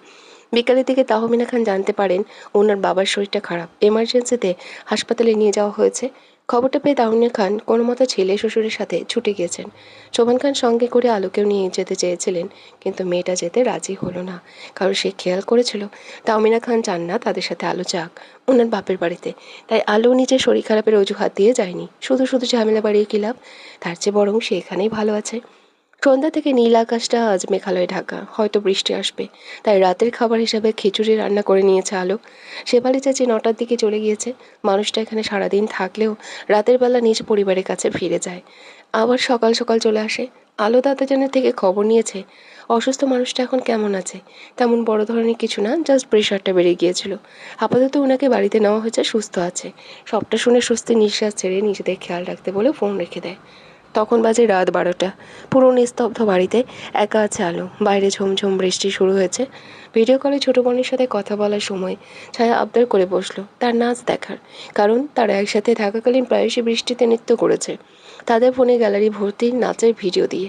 বিকালের দিকে তাহমিনা খান জানতে পারেন ওনার বাবার শরীরটা খারাপ, এমার্জেন্সিতে হাসপাতালে নিয়ে যাওয়া হয়েছে। খবরটা পেয়ে তাহমিনা খান কোনো মতো ছেলে শ্বশুরের সাথে ছুটে গিয়েছেন। শোভন খান সঙ্গে করে আলোকেও নিয়ে যেতে চেয়েছিলেন, কিন্তু মেয়েটা যেতে রাজি হলো না। কারণ সে খেয়াল করেছিল তাহমিনা খান চান না তাদের সাথে আলো যাক ওনার বাপের বাড়িতে। তাই আলো নিজের শরীর খারাপের অজুহাত দিয়ে যায়নি। শুধু শুধু ঝামেলা বাড়িয়ে কী লাভ? তার চেয়ে বরং সে এখানেই ভালো আছে। সন্ধ্যা থেকে নীল আকাশটা আজ মেঘালয়ে ঢাকা, হয়তো বৃষ্টি আসবে। তাই রাতের খাবার হিসাবে খিচুড়ি রান্না করে নিয়েছে আলো। শেফালি চাচি 9টার দিকে চলে গিয়েছে। মানুষটা এখানে সারাদিন থাকলেও রাতের বেলা নিজ পরিবারের কাছে ফিরে যায়, আবার সকাল সকাল চলে আসে। আলো দাদাজানের থেকে খবর নিয়েছে অসুস্থ মানুষটা এখন কেমন আছে। তেমন বড় ধরনের কিছু না, জাস্ট প্রেশারটা বেড়ে গিয়েছিল। আপাতত ওনাকে বাড়িতে নেওয়া হয়েছে, সুস্থ আছে। সবটা শুনে স্বস্তি নিঃশ্বাস ছেড়ে নিজেদের খেয়াল রাখতে বলে ফোন রেখে দেয়। তখন বাজে রাত 12টা। পুরো নিস্তব্ধ বাড়িতে একা আছে আলো। বাইরে ঝমঝম বৃষ্টি শুরু হয়েছে। ভিডিও কলে ছোটো বোনের সাথে কথা বলার সময় ছায়া আবদার করে বসলো তার নাচ দেখার। কারণ তারা একসাথে থাকাকালীন প্রায়শই বৃষ্টিতে নৃত্য করেছে, তাদের ফোনে গ্যালারি ভর্তি নাচের ভিডিও দিয়ে।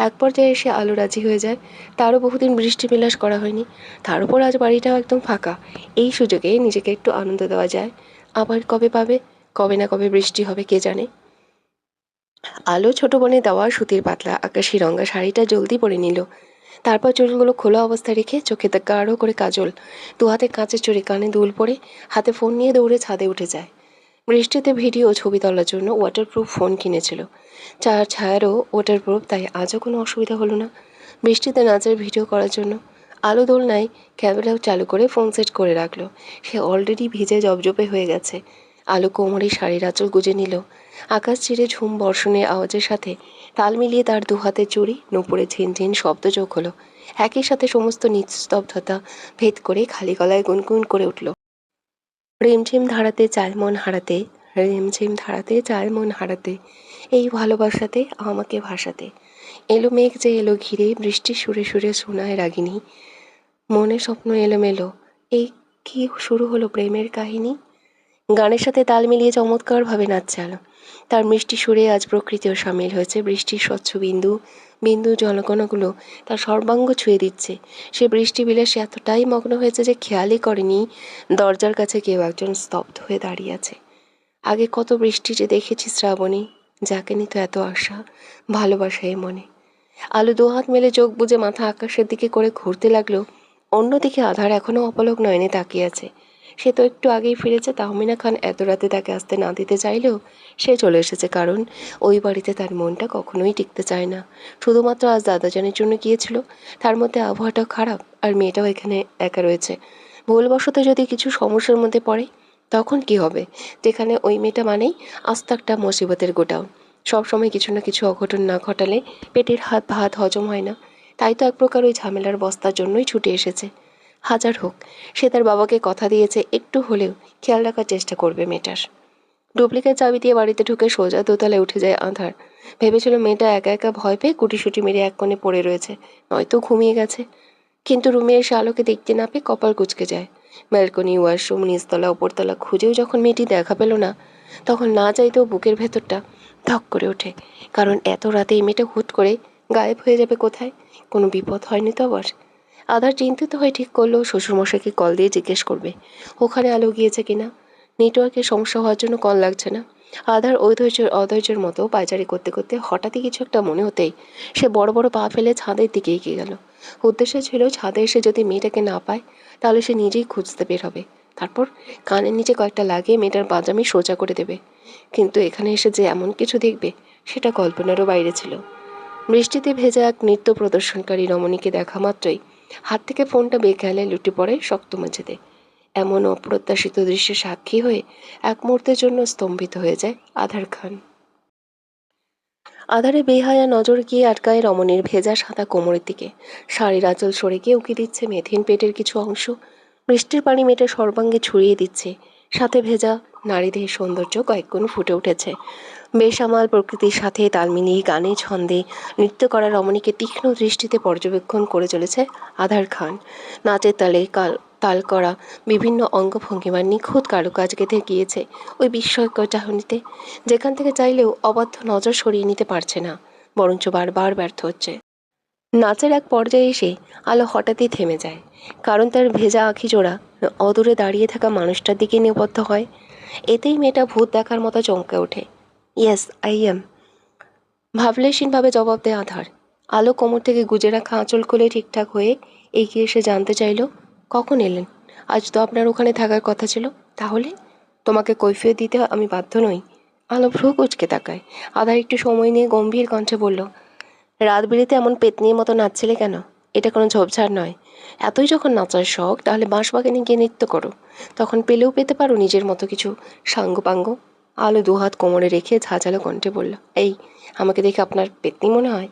এক পর্যায়ে এসে আলো রাজি হয়ে যায়। তারও বহুদিন বৃষ্টি বিলাস করা হয়নি। তার উপর আজ বাড়িটাও একদম ফাঁকা। এই সুযোগে নিজেকে একটু আনন্দ দেওয়া যায়। আবার কবে পাবে, কবে না কবে বৃষ্টি হবে কে জানে। আলো ছোট বোনে দেওয়া সুতির পাতলা আকাশি রঙা শাড়িটা জলদি পরে নিল। তারপর চুলগুলো খোলা অবস্থায় রেখে চোখে গাঢ় করে কাজল, দু হাতে কাঁচের চুড়ি, কানে দুল পরে হাতে ফোন নিয়ে দৌড়ে ছাদে উঠে যায়। বৃষ্টিতে ভিডিও ছবি তোলার জন্য ওয়াটারপ্রুফ ফোন কিনেছিল। ছায়ারও ওয়াটারপ্রুফ, তাই আজও কোনো অসুবিধা হলো না বৃষ্টিতে নাচের ভিডিও করার জন্য। আলো দোলনায় ক্যামেরাও চালু করে ফোন সেট করে রাখলো। সে অলরেডি ভিজে জবজবে হয়ে গেছে। আলো কোমরে শাড়ির আঁচল গুজে নিল। আকাশ চিরে ঝুম বর্ষণের আওয়াজের সাথে তাল মিলিয়ে তার দু হাতের চুড়ি নুপুরে ঝিনঝিন শব্দ যোগ হলো। একই সাথে সমস্ত নিস্তব্ধতা ভেদ করে খালি গলায় গুনগুন করে উঠল, রিমঝিম ধারাতে চালমন হারাতে রিমঝিম ধারাতে যায় মন হারাতে, এই ভালোবাসাতে আমাকে ভাসাতে। এলো মেঘ যে এলো ঘিরে, বৃষ্টির সুরে সুরে শোনায় রাগিনী। মনে স্বপ্ন এলোমেলো, এই কি শুরু হলো প্রেমের কাহিনী। গানের সাথে তাল মিলিয়ে চমৎকারভাবে নাচছে আলো। তার মিষ্টি সুরে আজ প্রকৃতিও সামিল হয়েছে। বৃষ্টির স্বচ্ছ বিন্দু বিন্দু জলকণাগুলো তার সর্বাঙ্গ ছুঁয়ে দিচ্ছে। সে বৃষ্টি বিলাসে এতটাই মগ্ন হয়েছে যে খেয়ালই করেনি দরজার কাছে কেউ একজন স্তব্ধ হয়ে দাঁড়িয়ে আছে। আগে কত বৃষ্টি যে দেখেছি শ্রাবণী, যাকে নিত এত আশা, ভালোবাসা এ মনে। আলো দুহাত মেলে চোখ বুজে মাথা আকাশের দিকে করে ঘুরতে লাগলো। অন্যদিকে আধার এখনও অপলক নয়নে তাকিয়ে আছে। সে তো একটু আগেই ফিরেছে। তাহমিনা খান এত রাতে তাকে আসতে না দিতে চাইলেও সে চলে এসেছে, কারণ ওই বাড়িতে তার মনটা কখনোই টিকতে চায় না। শুধুমাত্র আজ দাদাজানের জন্য গিয়েছিল। তার মধ্যে আবহাওয়াটা খারাপ আর মেয়েটাও এখানে একা রয়েছে। ভুলবশত যদি কিছু সমস্যার মধ্যে পড়ে তখন কি হবে? যেখানে ওই মেয়েটা মানেই আস্ত একটা মুসিবতের গোটাউন। সবসময় কিছু না কিছু অঘটন না ঘটালে পেটের ভাত হজম হয় না। তাই তো এক প্রকার ওই ঝামেলার বস্তার জন্যই ছুটে এসেছে। হাজার হোক, সে তার বাবাকে কথা দিয়েছে একটু হলেও খেয়াল রাখার চেষ্টা করবে মেয়েটার। ডুপ্লিকেট চাবি দিয়ে বাড়িতে ঢুকে সোজা দোতলায় উঠে যায় আধার। ভেবেছিল মেয়েটা একা একা ভয় পেয়ে গুটিসুটি মেরে এক কোণে পড়ে রয়েছে, নয়তো ঘুমিয়ে গেছে। কিন্তু রুমে এসে আলোকে দেখতে না পেয়ে কপাল কুঁচকে যায়। ব্যালকনি, ওয়াশরুম, নিচতলা, ওপরতলা খুঁজেও যখন মেয়েটি দেখা পেল না, তখন না চাইতেও বুকের ভেতরটা ধক করে ওঠে। কারণ এত রাতে এই মেয়েটা হুট করে গায়েব হয়ে যাবে কোথায়? কোনো বিপদ হয়নি তো আবার? আধার চিন্তিত হয়ে ঠিক করলো শ্বশুরমশাইকে কল দিয়ে জিজ্ঞেস করবে ওখানে আলো গিয়েছে কিনা। নেটওয়ার্কের সমস্যা হওয়ার জন্য কল লাগছে না। আধার অধৈর্যের মতো পায়চারি করতে করতে হঠাৎই কিছু একটা মনে হতেই সে বড় বড় পা ফেলে ছাদের দিকে এগিয়ে গেল। উদ্দেশ্য ছিল ছাদে এসে যদি মেয়েটাকে না পায় তাহলে সে নিজেই খুঁজতে বের হবে। তারপর কানের নিচে কয়েকটা লাগিয়ে মেয়েটার পাজামি সোজা করে দেবে। কিন্তু এখানে এসে যে এমন কিছু দেখবে সেটা কল্পনারও বাইরে ছিল। বৃষ্টিতে ভেজা এক নৃত্য প্রদর্শনকারী রমণীকে দেখা মাত্রই হাত থেকে ফোনটা বেখেয়ালে লুটে পড়ে শক্ত মেঝেতে। এমন অপ্রত্যাশিত দৃশ্যের সাক্ষী হয়ে এক মুহূর্তের জন্য স্তম্ভিত হয়ে যায় আধার খান। আধারে বেহায়া নজর গিয়ে আটকায় রমণীর ভেজা সাদা কোমরের দিকে। শাড়ির আঁচল সরে গিয়ে উকি দিচ্ছে মেথিন পেটের কিছু অংশ। বৃষ্টির পানি মেয়েটা সর্বাঙ্গে ছড়িয়ে দিচ্ছে। সাথে ভেজা নারীদের সৌন্দর্য কয়েকগুণ ফুটে উঠেছে। বেসামাল প্রকৃতির সাথে তাল মিলিয়ে গানে ছন্দে নৃত্য করা রমণীকে তীক্ষ্ণ দৃষ্টিতে পর্যবেক্ষণ করে চলেছে আধার খান। নাচের তালে তাল করা বিভিন্ন অঙ্গভঙ্গিমার নিখুঁত কারুকাজ গেঁথে গিয়েছে ওই বিস্ময়কর চাহনিতে, যেখান থেকে চাইলেও অবাধ্য নজর সরিয়ে নিতে পারছে না, বরঞ্চ বারবার ব্যর্থ হচ্ছে। নাচের এক পর্যায়ে এসে আলো হঠাৎই থেমে যায়, কারণ তার ভেজা আঁখি জোড়া অদূরে দাঁড়িয়ে থাকা মানুষটার দিকে নিবদ্ধ হয়। এতেই মেয়েটা ভূত দেখার মতো চমকে ওঠে। ইয়েস, আই এম, ভাবলেশীনভাবে জবাব দেয় আধার। আলো কোমর থেকে গুজে রাখা আঁচল খুলে ঠিকঠাক হয়ে এগিয়ে এসে জানতে চাইল, কখন এলেন? আজ তো আপনার ওখানে থাকার কথা ছিল। তাহলে তোমাকে কৈফিয়ত দিতে আমি বাধ্য নই। আলো ভ্রু কুঁচকে তাকায়। আধার একটু সময় নিয়ে গম্ভীর কণ্ঠে বলল, রাত বিরেতে এমন পেতনির মতো নাচছিলে কেন? এটা কোনো ঝোপঝাড় নয়। এতই যখন নাচার শখ তাহলে বাঁশবাগানে গিয়ে নৃত্য করো। তখন পেলেও পেতে পারো নিজের মতো কিছু সাঙ্গপাঙ্গ। আলো দুহাত কোমরে রেখে ঝাঁঝালো কণ্ঠে বলল, এই, আমাকে দেখে আপনার পেতনি মনে হয়?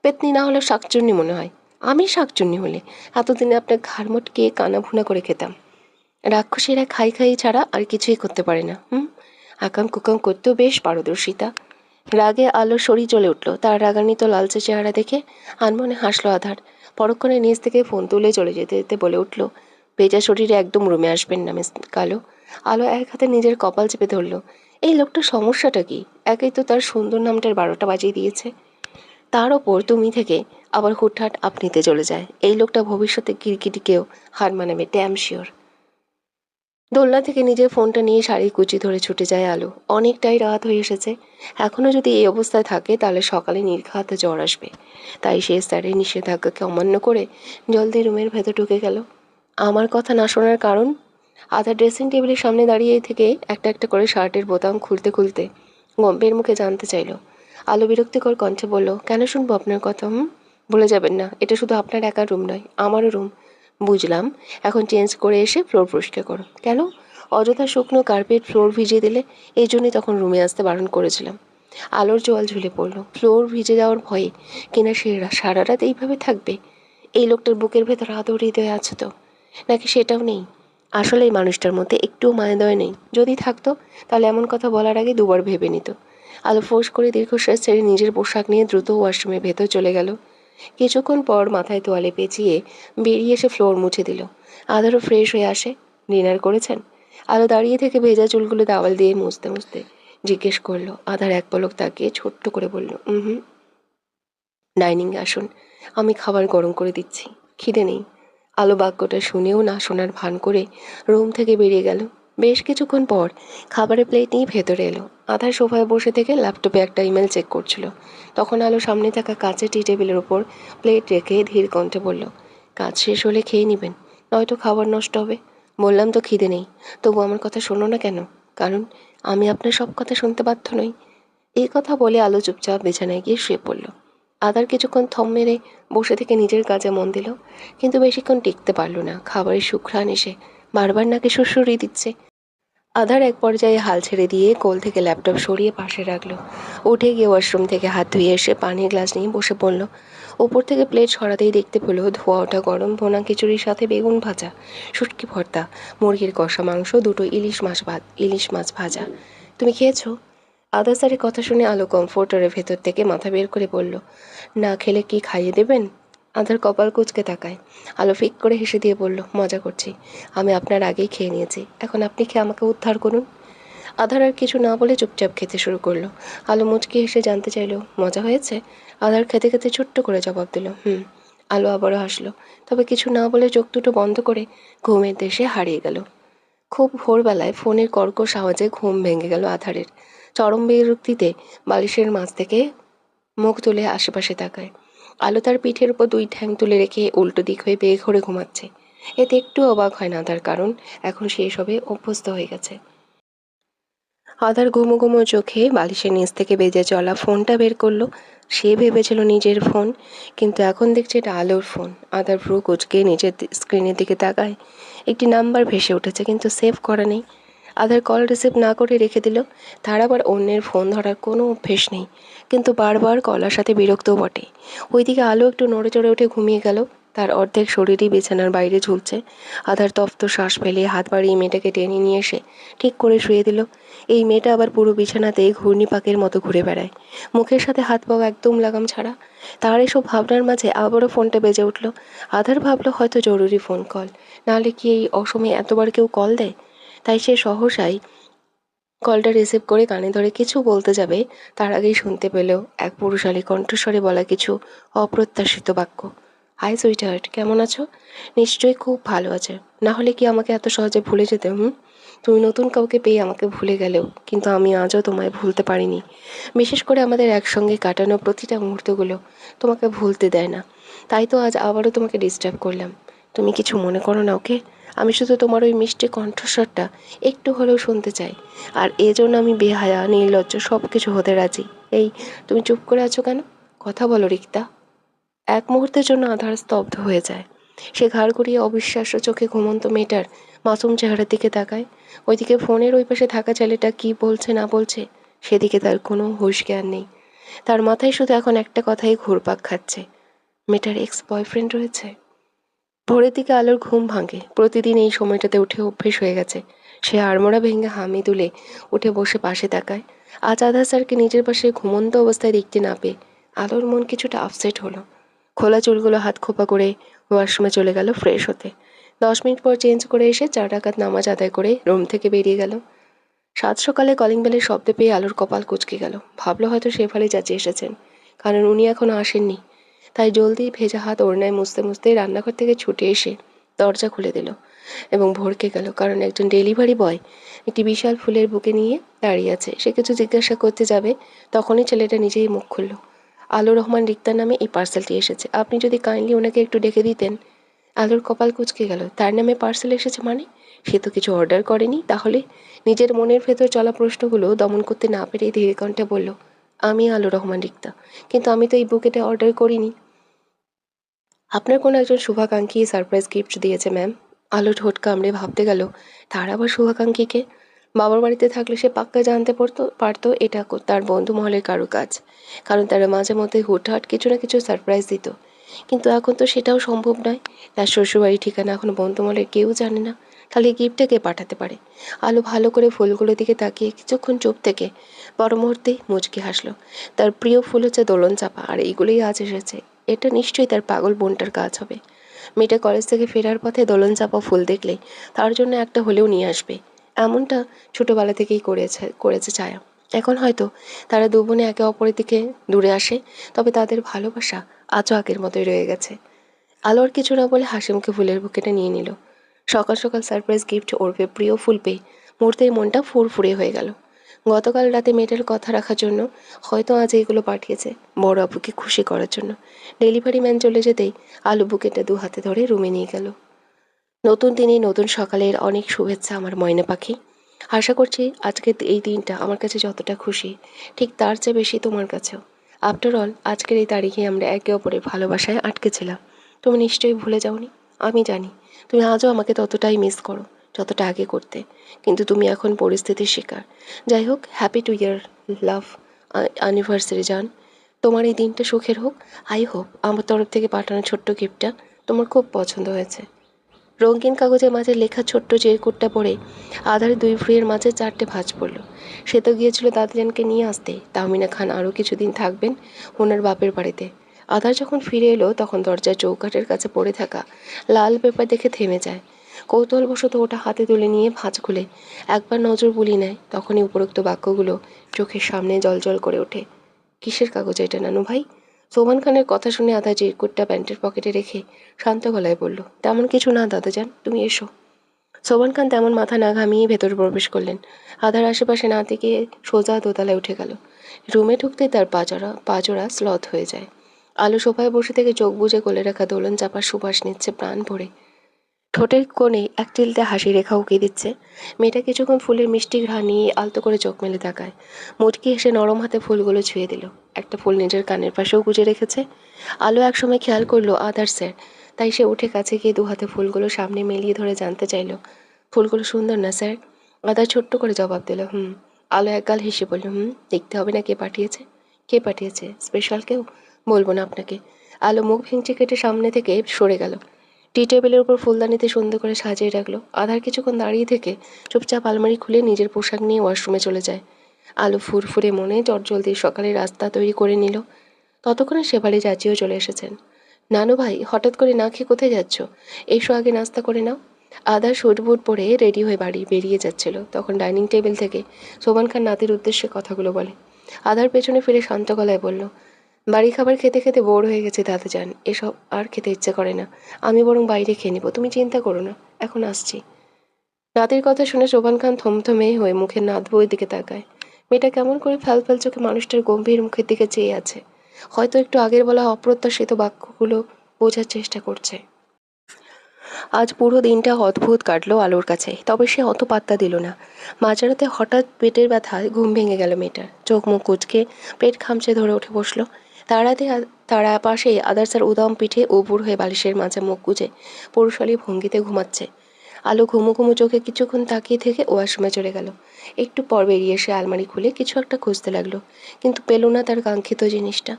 পেতনি না হলেও শাকচুন্নি মনে হয়। আমি শাকচুন্নি হলে এতদিনে আপনার ঘাড় মোটকে কানা ভুনা করে খেতাম। রাক্ষসীরা খাই খাই ছাড়া আর কিছুই করতে পারে না। আকাম কুকাম করতেও বেশ পারদর্শিতা। রাগে আলোর শরীর জ্বলে উঠল। তার রাগান্বিত লালচে চেহারা দেখে আনমনে হাসলো আধার। পরক্ষণে নিজ থেকে ফোন তুলে চলে যেতে যেতে বলে উঠল, ভেজা শরীরে একদম রুমে আসবেন না মিস কালো। আলো এক হাতে নিজের কপাল চেপে ধরল। এই লোকটার সমস্যাটা কি? একেই তো তার সুন্দর নামটার 12টা বাজিয়ে দিয়েছে, তার ওপর তুমি থেকে আবার হুটহাট আপনিতে চলে যায়। এই লোকটা ভবিষ্যতে কিরকিটিকেও হার মানাবে, ড্যাম শিওর। দোলনা থেকে নিজের ফোনটা নিয়ে শাড়ি কুচি ধরে ছুটে যায় আলো। অনেকটাই রাত হয়ে এসেছে। এখনও যদি এই অবস্থায় থাকে তাহলে সকালে নির্ঘাত জ্বর আসবে। তাই সে স্যারের নিষেধাজ্ঞাকে অমান্য করে জলদি রুমের ভেতর ঢুকে গেল। আমার কথা না শোনার কারণ? আধা ড্রেসিং টেবিলের সামনে দাঁড়িয়ে থেকে একটা একটা করে শার্টের বোতাম খুলতে খুলতে গম্ভীর মুখে জানতে চাইল। আলো বিরক্তিকর কণ্ঠে বলল, কেন শুনবো আপনার কথা? বলে যাবেন না, এটা শুধু আপনার একার রুম নয়, আমারও রুম। বুঝলাম, এখন চেঞ্জ করে এসে ফ্লোর পরিষ্কার করো। কেন? অযথা শুকনো কার্পেট ফ্লোর ভিজিয়ে দিলে। এই জন্যই তখন রুমে আসতে বারণ করেছিলাম। আলোর জল ঝুলে পড়ল। ফ্লোর ভিজে যাওয়ার ভয়ে কিনা সে সারা রাত এইভাবে থাকবে? এই লোকটার বুকের ভেতর আদর হৃদয় আছে তো, নাকি সেটাও নেই? আসলে এই মানুষটার মধ্যে একটুও মায়াদয় নেই। যদি থাকতো তাহলে এমন কথা বলার আগে দুবার ভেবে নিত। আলো ফোঁস করে দীর্ঘশ্বাস ছেড়ে নিজের পোশাক নিয়ে দ্রুত ওয়াশরুমের ভেতর চলে গেল। কিছুক্ষণ পর মাথায় তোয়ালে পেঁচিয়ে বেরিয়ে এসে ফ্লোর মুছে দিল। আধারও ফ্রেশ হয়ে আসে। ডিনার করেছেন? আলো দাঁড়িয়ে থেকে ভেজা চুলগুলো তাওয়াল দিয়ে মুছতে মুছতে জিজ্ঞেস করলো। আধার এক পলক তাকিয়ে ছোট্ট করে বলল, হুম। ডাইনিংয়ে আসুন, আমি খাবার গরম করে দিচ্ছি, খিদে নেই। আলো বাক্যটা শুনেও না শোনার ভান করে রুম থেকে বেরিয়ে গেল। বেশ কিছুক্ষণ পর খাবারের প্লেট নিয়ে ভেতরে এলো। আধার সোফায় বসে থেকে ল্যাপটপে একটা ইমেল চেক করছিল। তখন আলো সামনে থাকা কাঁচের টি টেবিলের ওপর প্লেট রেখে ধীর কণ্ঠে বলল, কাজ শেষ হলে খেয়ে নেবেন, নয়তো খাবার নষ্ট হবে। বললাম তো খিদে নেই, তবু আমার কথা শোনো না কেন? কারণ আমি আপনার সব কথা শুনতে বাধ্য নই। এই কথা বলে আলো চুপচাপ বিছানায় গিয়ে শুয়ে পড়ল। আদার কিছুক্ষণ থম মেরে বসে থেকে নিজের কাজে মন দিল, কিন্তু বেশিক্ষণ টিকতে পারল না। খাবারের সুঘ্রাণ এসে বারবার নাকে সুড়সুড়ি দিচ্ছে। আধার এক পর্যায়ে হাল ছেড়ে দিয়ে কোল থেকে ল্যাপটপ সরিয়ে পাশে রাখলো। উঠে গিয়ে ওয়াশরুম থেকে হাত ধুয়ে এসে পানির গ্লাস নিয়ে বসে পড়ল। ওপর থেকে প্লেট সরাতেই দেখতে পেল ধোয়া ওঠা গরম ভোনা খিচুড়ির সাথে বেগুন ভাজা, শুটকি ভর্তা, মুরগির কষা মাংস, দুটো ইলিশ মাছ ভাজা। তুমি খেয়েছো? আদা স্যারের কথা শুনে আলো কমফোর্টারের ভেতর থেকে মাথা বের করে বলল, না খেলে কি খাইয়ে দেবেন? আধার কপাল কুঁচকে তাকায়। আলো ফিক করে হেসে দিয়ে বলল, মজা করছি, আমি আপনার আগেই খেয়ে নিয়েছি, এখন আপনি খেয়ে আমাকে উদ্ধার করুন। আধার আর কিছু না বলে চুপচাপ খেতে শুরু করলো। আলো মুচকি হেসে জানতে চাইল, মজা হয়েছে? আধার খেতে খেতে ছোট্ট করে জবাব দিল, হুম। আলো আবারও হাসলো, তবে কিছু না বলে চোখ দুটো বন্ধ করে ঘুমের দেশে হারিয়ে গেল। খুব ভোরবেলায় ফোনের কর্কশ আওয়াজে ঘুম ভেঙে গেল আধারের। চরম বিরক্তিতে বালিশের মাঝ থেকে মুখ তুলে আশেপাশে তাকায়। আলো তার পিঠের উপর দুই ঠ্যাং তুলে রেখে উল্টো দিক হয়ে বেঘোরে ঘুমাচ্ছে। এতে একটু অবাক হয় না তার, কারণ এখন সে এসবে অভ্যস্ত হয়ে গেছে। আধার ঘুমো ঘুমো চোখে বালিশের নিচ থেকে বেজে চলা ফোনটা বের করলো। সে ভেবেছিল নিজের ফোন, কিন্তু এখন দেখছে এটা আলোর ফোন। আধার ভ্রু কুঁচকে নিজের স্ক্রিনের দিকে তাকায়। একটি নাম্বার ভেসে উঠেছে, কিন্তু সেভ করা নেই। আধার কল রিসিভ না করে রেখে দিল। তার আবার অন্যের ফোন ধরার কোনো অভ্যেস নেই, কিন্তু বারবার কলার সাথে বিরক্তও বটে। ওইদিকে আলো একটু নড়ে চড়ে উঠে ঘুমিয়ে গেল। তার অর্ধেক শরীরই বিছানার বাইরে ঝুলছে। আধার তপ্ত শ্বাস ফেলে হাত বাড়িয়ে মেয়েটাকে টেনে নিয়ে এসে ঠিক করে শুয়ে দিল। এই মেয়েটা আবার পুরো বিছানাতেই ঘূর্ণিপাকের মতো ঘুরে বেড়ায়, মুখের সাথে হাত পাও একদম লাগাম ছাড়া। তার এসব ভাবনার মাঝে আবারও ফোনটা বেজে উঠল। আধার ভাবলো হয়তো জরুরি ফোন কল, নাহলে কি এই অসময়ে এতবার কেউ কল দেয়? তাই সে সহসাই কলটা রিসিভ করে কানে ধরে কিছু বলতে যাবে, তার আগেই শুনতে পেল এক পুরুষালী কণ্ঠস্বরে বলা কিছু অপ্রত্যাশিত বাক্য। হাই সুইটহার্ট, কেমন আছো? নিশ্চয়ই খুব ভালো আছে, না হলে কি আমাকে এত সহজে ভুলে যেতে? তুমি নতুন কাউকে পেয়ে আমাকে ভুলে গেলেও কিন্তু আমি আজও তোমায় ভুলতে পারিনি। বিশেষ করে আমাদের একসঙ্গে কাটানো প্রতিটা মুহূর্তগুলো তোমাকে ভুলতে দেয় না। তাই তো আজ আবারও তোমাকে ডিস্টার্ব করলাম। তুমি কিছু মনে করো না, ওকে? আমি শুধু তোমার ওই মিষ্টি কণ্ঠস্বরটা একটু হলেও শুনতে চাই, আর এজন্য আমি বেহায়া নির্লজ্জ সব কিছু হতে রাজি। এই, তুমি চুপ করে আছো কেন? কথা বলো রিক্তা। এক মুহূর্তের জন্য আধার স্তব্ধ হয়ে যায়। সে ঘাড় ঘুরিয়ে অবিশ্বাস্য চোখে ঘুমন্ত মেয়েটার মাসুম চেহারার দিকে তাকায়। ওইদিকে ফোনের ওই পাশে থাকা ছেলেটা কি বলছে না বলছে সেদিকে তার কোনো হুঁশ জ্ঞান নেই। তার মাথায় শুধু এখন একটা কথাই ঘুরপাক খাচ্ছে, মেয়েটার এক্স বয়ফ্রেন্ড রয়েছে। ভোরের দিকে আলোর ঘুম ভাঙে। প্রতিদিন এই সময়টাতে উঠে অভ্যেস হয়ে গেছে। সে আড়মোড়া ভেঙে হামি তুলে উঠে বসে পাশে তাকায়। আজ আধা স্যারকে নিজের পাশে ঘুমন্ত অবস্থায় দেখতে না পেয়ে আলোর মন কিছুটা আপসেট হলো। খোলা চুলগুলো হাত খোপা করে ওয়াশরুমে চলে গেল ফ্রেশ হতে। 10 মিনিট পর চেঞ্জ করে এসে 4 রাকাত নামাজ আদায় করে রুম থেকে বেরিয়ে গেল। সাত সকালে কলিং বেলের শব্দ পেয়ে আলোর কপাল কুঁচকে গেল। ভাবলো হয়তো শেফালি চাচি এসেছেন, কারণ উনি এখনো আসেননি। তাই জলদি ভেজা হাত ওড়নায় মুছতে মুছতে রান্নাঘর থেকে ছুটে এসে দরজা খুলে দিল এবং ভড়কে গেল, কারণ একজন ডেলিভারি বয় একটি বিশাল ফুলের বুকে নিয়ে দাঁড়িয়ে আছে। সে কিছু জিজ্ঞাসা করতে যাবে, তখনই ছেলেটা নিজেই মুখ খুলল। আলুর রহমান রিক্তার নামে এই পার্সেলটি এসেছে, আপনি যদি কাইন্ডলি ওনাকে একটু ডেকে দিতেন। আলুর কপাল কুঁচকে গেল। তার নামে পার্সেল এসেছে মানে? সে তো কিছু অর্ডার করেনি। তাহলে নিজের মনের ভেতর চলা প্রশ্নগুলো দমন করতে না পেরে ধীর কণ্ঠে বলল, আমি আলুর রহমান রিক্তা, কিন্তু আমি তো এই বুকেটা অর্ডার করিনি। আপনার কোনো একজন শুভাকাঙ্ক্ষী সারপ্রাইজ গিফট দিয়েছে ম্যাম। আলো ঠোঁট কামড়ে ভাবতে গেল, তার আবার শুভাকাঙ্ক্ষীকে? বাবার বাড়িতে থাকলে সে পাক্কা জানতে পারতো এটা তার বন্ধু মহলের কারো কাজ, কারণ তারা মাঝে মধ্যে হুটহাট কিছু না কিছু সারপ্রাইজ দিত। কিন্তু এখন তো সেটাও সম্ভব নয়। তার শ্বশুরবাড়ির ঠিকানা এখন বন্ধু মহলের কেউ জানে না। খালি গিফটটা কে পাঠাতে পারে? আলো ভালো করে ফুলগুলোর দিকে তাকিয়ে কিছুক্ষণ চুপ থেকে পর মুহূর্তেই মুচকি হাসলো। তার প্রিয় ফুল হচ্ছে দোলন চাপা, আর এইগুলোই আজ এসেছে। এটা নিশ্চয়ই তার পাগল বোনটার কাজ হবে। মেয়েটা কলেজ থেকে ফেরার পথে দোলন চাপা ফুল দেখলে তার জন্য একটা হলেও নিয়ে আসবে, এমনটা ছোটবেলা থেকেই করেছে ছায়া। এখন হয়তো তারা দু বোনে একে অপরের দিকে দূরে আসে, তবে তাদের ভালোবাসা আজও আগের মতোই রয়ে গেছে। আলোর কিছু না বলে হাসি মুখে ফুলের বুকেটা নিয়ে নিল। সকাল সকাল সারপ্রাইজ গিফট ওর প্রিয় ফুল পেয়ে মুহূর্তেই মনটা ফুরফুরে হয়ে গেল। গতকাল রাতে মেয়েটার কথা রাখার জন্য হয়তো আজ এইগুলো পাঠিয়েছে, বড় আপুকে খুশি করার জন্য। ডেলিভারি ম্যান চলে যেতেই আলু বুকেটটা দু হাতে ধরে রুমে নিয়ে গেল। নতুন দিনে নতুন সকালের অনেক শুভেচ্ছা আমার ময়না পাখি। আশা করছি আজকের এই দিনটা আমার কাছে যতটা খুশি, ঠিক তার চেয়ে বেশি তোমার কাছেও। আফটার অল আজকের এই তারিখে আমরা একে অপরের ভালোবাসায় আটকে ছিলাম। তুমি নিশ্চয়ই ভুলে যাওনি। আমি জানি তুমি আজও আমাকে ততটাই মিস করো যতটা আগে করতে, কিন্তু তুমি এখন পরিস্থিতির শিকার। যাই হোক, happy to year love anniversary জান। তোমার এই দিনটা সুখের হোক। আই হোপ আমার তরফ থেকে পাঠানো ছোট্ট গিফটটা তোমার খুব পছন্দ হয়েছে। রঙিন কাগজের মাঝে লেখা ছোট্ট চিরকুটটা পড়ে আধারে দুই ভুঁইয়ের মাঝে চারটে ভাঁজ পড়ল। সে তো গিয়েছিল দাদিজানকে নিয়ে আসতে। তাহমিনা খান আরও কিছুদিন থাকবেন ওনার বাপের বাড়িতে। আধার যখন ফিরে এলো তখন দরজার চৌকাঠের কাছে পড়ে থাকা লাল পেপার দেখে থেমে যায়। কৌতূহলবশত ওটা হাতে তুলে নিয়ে ভাঁজ খুলে একবার নজর বুলিয়ে নেয়। তখনই উপরোক্ত বাক্যগুলো চোখের সামনে জলজল করে ওঠে। কিসের কাগজ এটা নানু ভাই? সোমান খানের কথা শুনে আধা চিরকুটটা প্যান্টের পকেটে রেখে শান্ত গলায় বলল, তেমন কিছু না দাদাজান, তুমি এসো। সোমান খান তেমন মাথা না ঘামিয়ে ভেতরে প্রবেশ করলেন। আধার আশেপাশে না থেকে সোজা দোতলায় উঠে গেল। রুমে ঢুকতেই তার পাজোড়া স্লথ হয়ে যায়। আলো সোফায় বসে থেকে চোখ বুজে কোলে রাখা দোলন চাপার সুবাস নিচ্ছে প্রাণ ভরে। ঠোঁটের কোণে এক চিলতে হাসি রেখা উঁকি দিচ্ছে। মেয়েটা কিছুক্ষণ ফুলের মিষ্টি ঘ্রাণ নিয়ে আলতো করে চোখ মেলে তাকায়। মুচকি এসে নরম হাতে ফুলগুলো ছুঁয়ে দিল। একটা ফুল নিজের কানের পাশেও গুজে রেখেছে। আলো একসময় খেয়াল করলো আদার স্যার, তাই সে উঠে কাছে গিয়ে দু হাতে ফুলগুলো সামনে মেলিয়ে ধরে জানতে চাইল, ফুলগুলো সুন্দর না স্যার? আদার ছোট্ট করে জবাব দিল, হুম। আলো একগাল হেসে বলল, হুম, দেখতে হবে না কে পাঠিয়েছে। কে পাঠিয়েছে? স্পেশাল কেউ? বলবো না আপনাকে। আলো মুখ ভেঙচি কেটে সামনে থেকে সরে গেল। টি টেবিলের উপর ফুলদানিতে সুন্দর করে সাজিয়ে রাখলো। আধার কিছুক্ষণ দাঁড়িয়ে থেকে চুপচাপ আলমারি খুলে নিজের পোশাক নিয়ে ওয়াশরুমে চলে যায়। আলো ফুরফুরে মনে চটজলদি সকালে রাস্তা তৈরি করে নিল। ততক্ষণে শেফালি চাচিও চলে এসেছেন। নানু ভাই, হঠাৎ করে না খেয়ে কোথায় যাচ্ছ? এসো, আগে নাস্তা করে নাও। আধার স্যুট বুট পরে রেডি হয়ে বাড়ি বেরিয়ে যাচ্ছিল, তখন ডাইনিং টেবিল থেকে সোমান খান নাতির উদ্দেশ্যে কথাগুলো বলে। আধার পেছনে ফিরে শান্ত গলায় বলল, বাড়ি খাবার খেতে খেতে বোর হয়ে গেছে দাদাজান, এসব আর খেতে ইচ্ছে করে না। আমি বরং বাইরে খেয়ে নেবো, তুমি চিন্তা করো না, এখন আসছি। নাতির কথা শুনে শোভান খান থমথমে হয়ে মুখের নাত বইয়ের দিকে তাকায়। মেয়েটা কেমন করে ফ্যাল চোখে মানুষটার গম্ভীর মুখের দিকে চেয়ে আছে। হয়তো একটু আগের বলা অপ্রত্যাশিত বাক্যগুলো বোঝার চেষ্টা করছে। আজ পুরো দিনটা অদ্ভুত কাটলো আলোর কাছে, তবে সে অত পাত্তা দিল না। মাঝরাতে হঠাৎ পেটের ব্যথায় ঘুম ভেঙে গেল মেয়েটার। চোখ মুখ কুঁচকে পেট খামচে ধরে উঠে বসলো। তাড়াতে তারা পাশেই আদার্সের উদম পিঠে উপুর হয়ে বালিশের মাঝে মুখ গুজে পুরুষালী ভঙ্গিতে ঘুমাচ্ছে। আলো ঘুমো ঘুমো চোখে কিছুক্ষণ তাকিয়ে থেকে ওয়াশরুমে চলে গেল। একটু পর বেরিয়ে এসে আলমারি খুলে কিছু একটা খুঁজতে লাগলো, কিন্তু পেল না তার কাঙ্ক্ষিত জিনিসটা।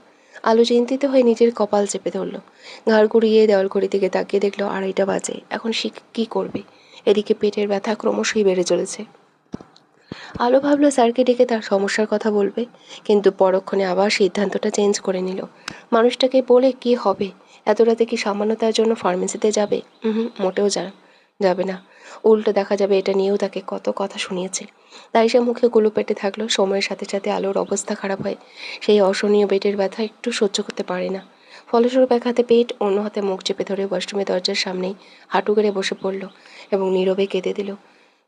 আলো চিন্তিত হয়ে নিজের কপাল চেপে ধরল। ঘাড় ঘুরিয়ে দেওয়াল ঘড়ির দিকে তাকিয়ে দেখলো 2:30 বাজে। এখন সে কী করবে? এদিকে পেটের ব্যথা ক্রমশই বেড়ে চলেছে। আলো ভাবলো স্যারকে ডেকে তার সমস্যার কথা বলবে, কিন্তু পরক্ষণে আবার সিদ্ধান্তটা চেঞ্জ করে নিল। মানুষটাকে বলে কি হবে? এত রাতে কি সামান্য তার জন্য ফার্মেসিতে যাবে? মোটেও যাবে না। উল্টো দেখা যাবে এটা নিয়েও তাকে কত কথা শুনিয়েছে। তাই সে মুখে কুলুপ পেটে থাকলো। সময়ের সাথে সাথে আলোর অবস্থা খারাপ হয়। সেই অসহনীয় পেটের ব্যথা একটু সহ্য করতে পারে না। ফলস্বরূপ এক হাতে পেট, অন্য হাতে মুখ চেপে ধরে ওয়াশরুমের দরজার সামনেই হাঁটু গেড়ে বসে পড়ল এবং নীরবে কেঁদে দিল।